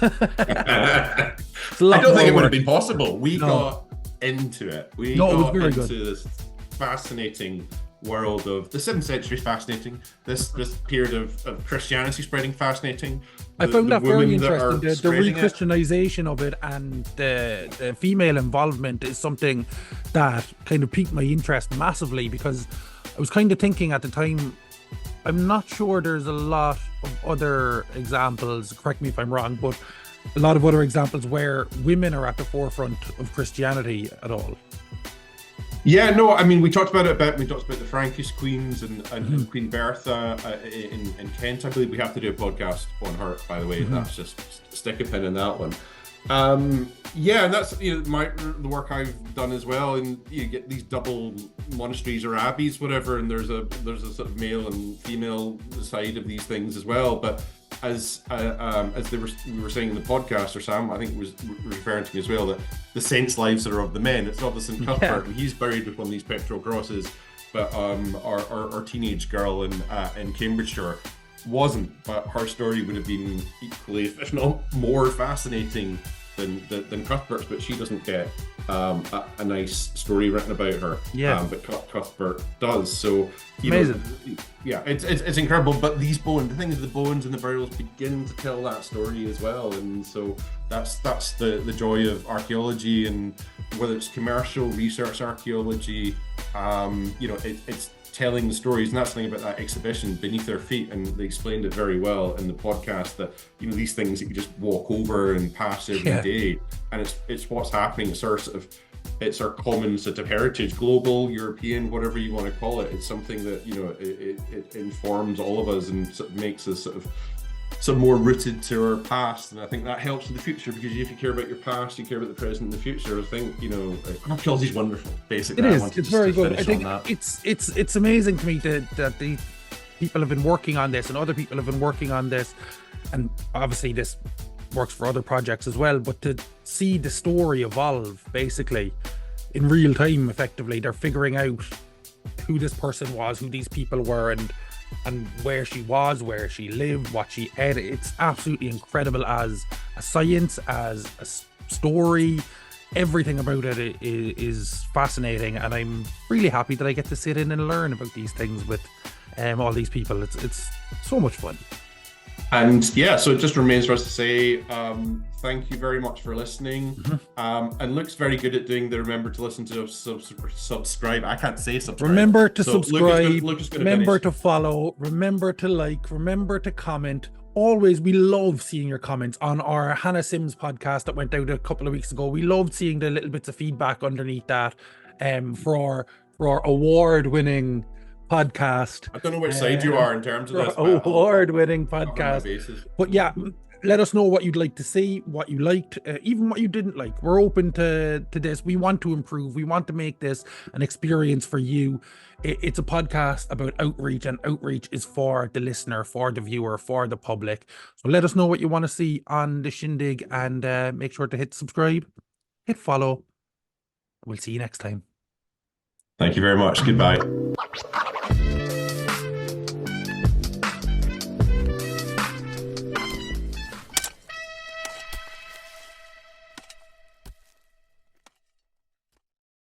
Speaker 1: I don't think it would have been possible. We got into it. We got into this fascinating world of the 7th century, fascinating. This period of Christianity spreading, fascinating.
Speaker 2: I found that very interesting. The re-Christianization of it and the female involvement is something that kind of piqued my interest massively, because I was kind of thinking at the time, I'm not sure there's a lot of other examples, correct me if I'm wrong, but a lot of other examples where women are at the forefront of Christianity at all.
Speaker 1: Yeah, no, I mean, we talked about the Frankish queens and Queen Bertha in Kent. I believe we have to do a podcast on her, by the way. That's just stick a pin in that one. And that's the work I've done as well. And you get these double monasteries or abbeys, whatever, and there's a sort of male and female side of these things as well. But as we were saying in the podcast, or Sam, I think was referring to me as well, that the saints' lives are of the men. It's of the St. Cuthbert, and he's buried with one of these pectoral crosses. But our teenage girl in Cambridgeshire wasn't. But her story would have been equally, if not more, fascinating than Cuthbert's, but she doesn't get a nice story written about her.
Speaker 2: Yeah.
Speaker 1: But Cuthbert does. So
Speaker 2: amazing.
Speaker 1: Yeah, it's incredible. But these bones, the thing is, the bones and the burials begin to tell that story as well, and so that's the joy of archaeology, and whether it's commercial research archaeology, it's telling the stories. And that's the thing about that exhibition, Beneath Their Feet, and they explained it very well in the podcast, that these things that you just walk over and pass every day, and it's what's happening. It's our common sort of heritage, global, European, whatever you want to call it. It's something that it informs all of us and sort of makes us sort of more rooted to our past, and I think that helps in the future, because if you care about your past, you care about the present and the future. I think archaeology is wonderful. Basically,
Speaker 2: it is. It's very good. I think it's amazing to me that the people have been working on this, and other people have been working on this, and obviously this works for other projects as well. But to see the story evolve, basically in real time, effectively, they're figuring out who this person was, who these people were, and where she was, where she lived, what she ate. It's absolutely incredible as a science, as a story. Everything about it is fascinating, and I'm really happy that I get to sit in and learn about these things with all these people. It's so much fun.
Speaker 1: And yeah, so it just remains for us to say thank you very much for listening. And Luke's very good at doing the remember to listen to subscribe. I can't say subscribe.
Speaker 2: Remember to subscribe.
Speaker 1: Luke is gonna
Speaker 2: remember
Speaker 1: finish.
Speaker 2: to follow. Remember to like. Remember to comment. Always, we love seeing your comments on our Hannah Sims podcast that went out a couple of weeks ago. We loved seeing the little bits of feedback underneath that for our award-winning podcast.
Speaker 1: I don't know which side you are in terms of this.
Speaker 2: Award-winning podcast. But yeah, let us know what you'd like to see, what you liked, even what you didn't like. We're open to this. We want to improve. We want to make this an experience for you. It's a podcast about outreach, and outreach is for the listener, for the viewer, for the public. So let us know what you want to see on the shindig, and make sure to hit subscribe, hit follow. We'll see you next time.
Speaker 1: Thank you very much. Goodbye.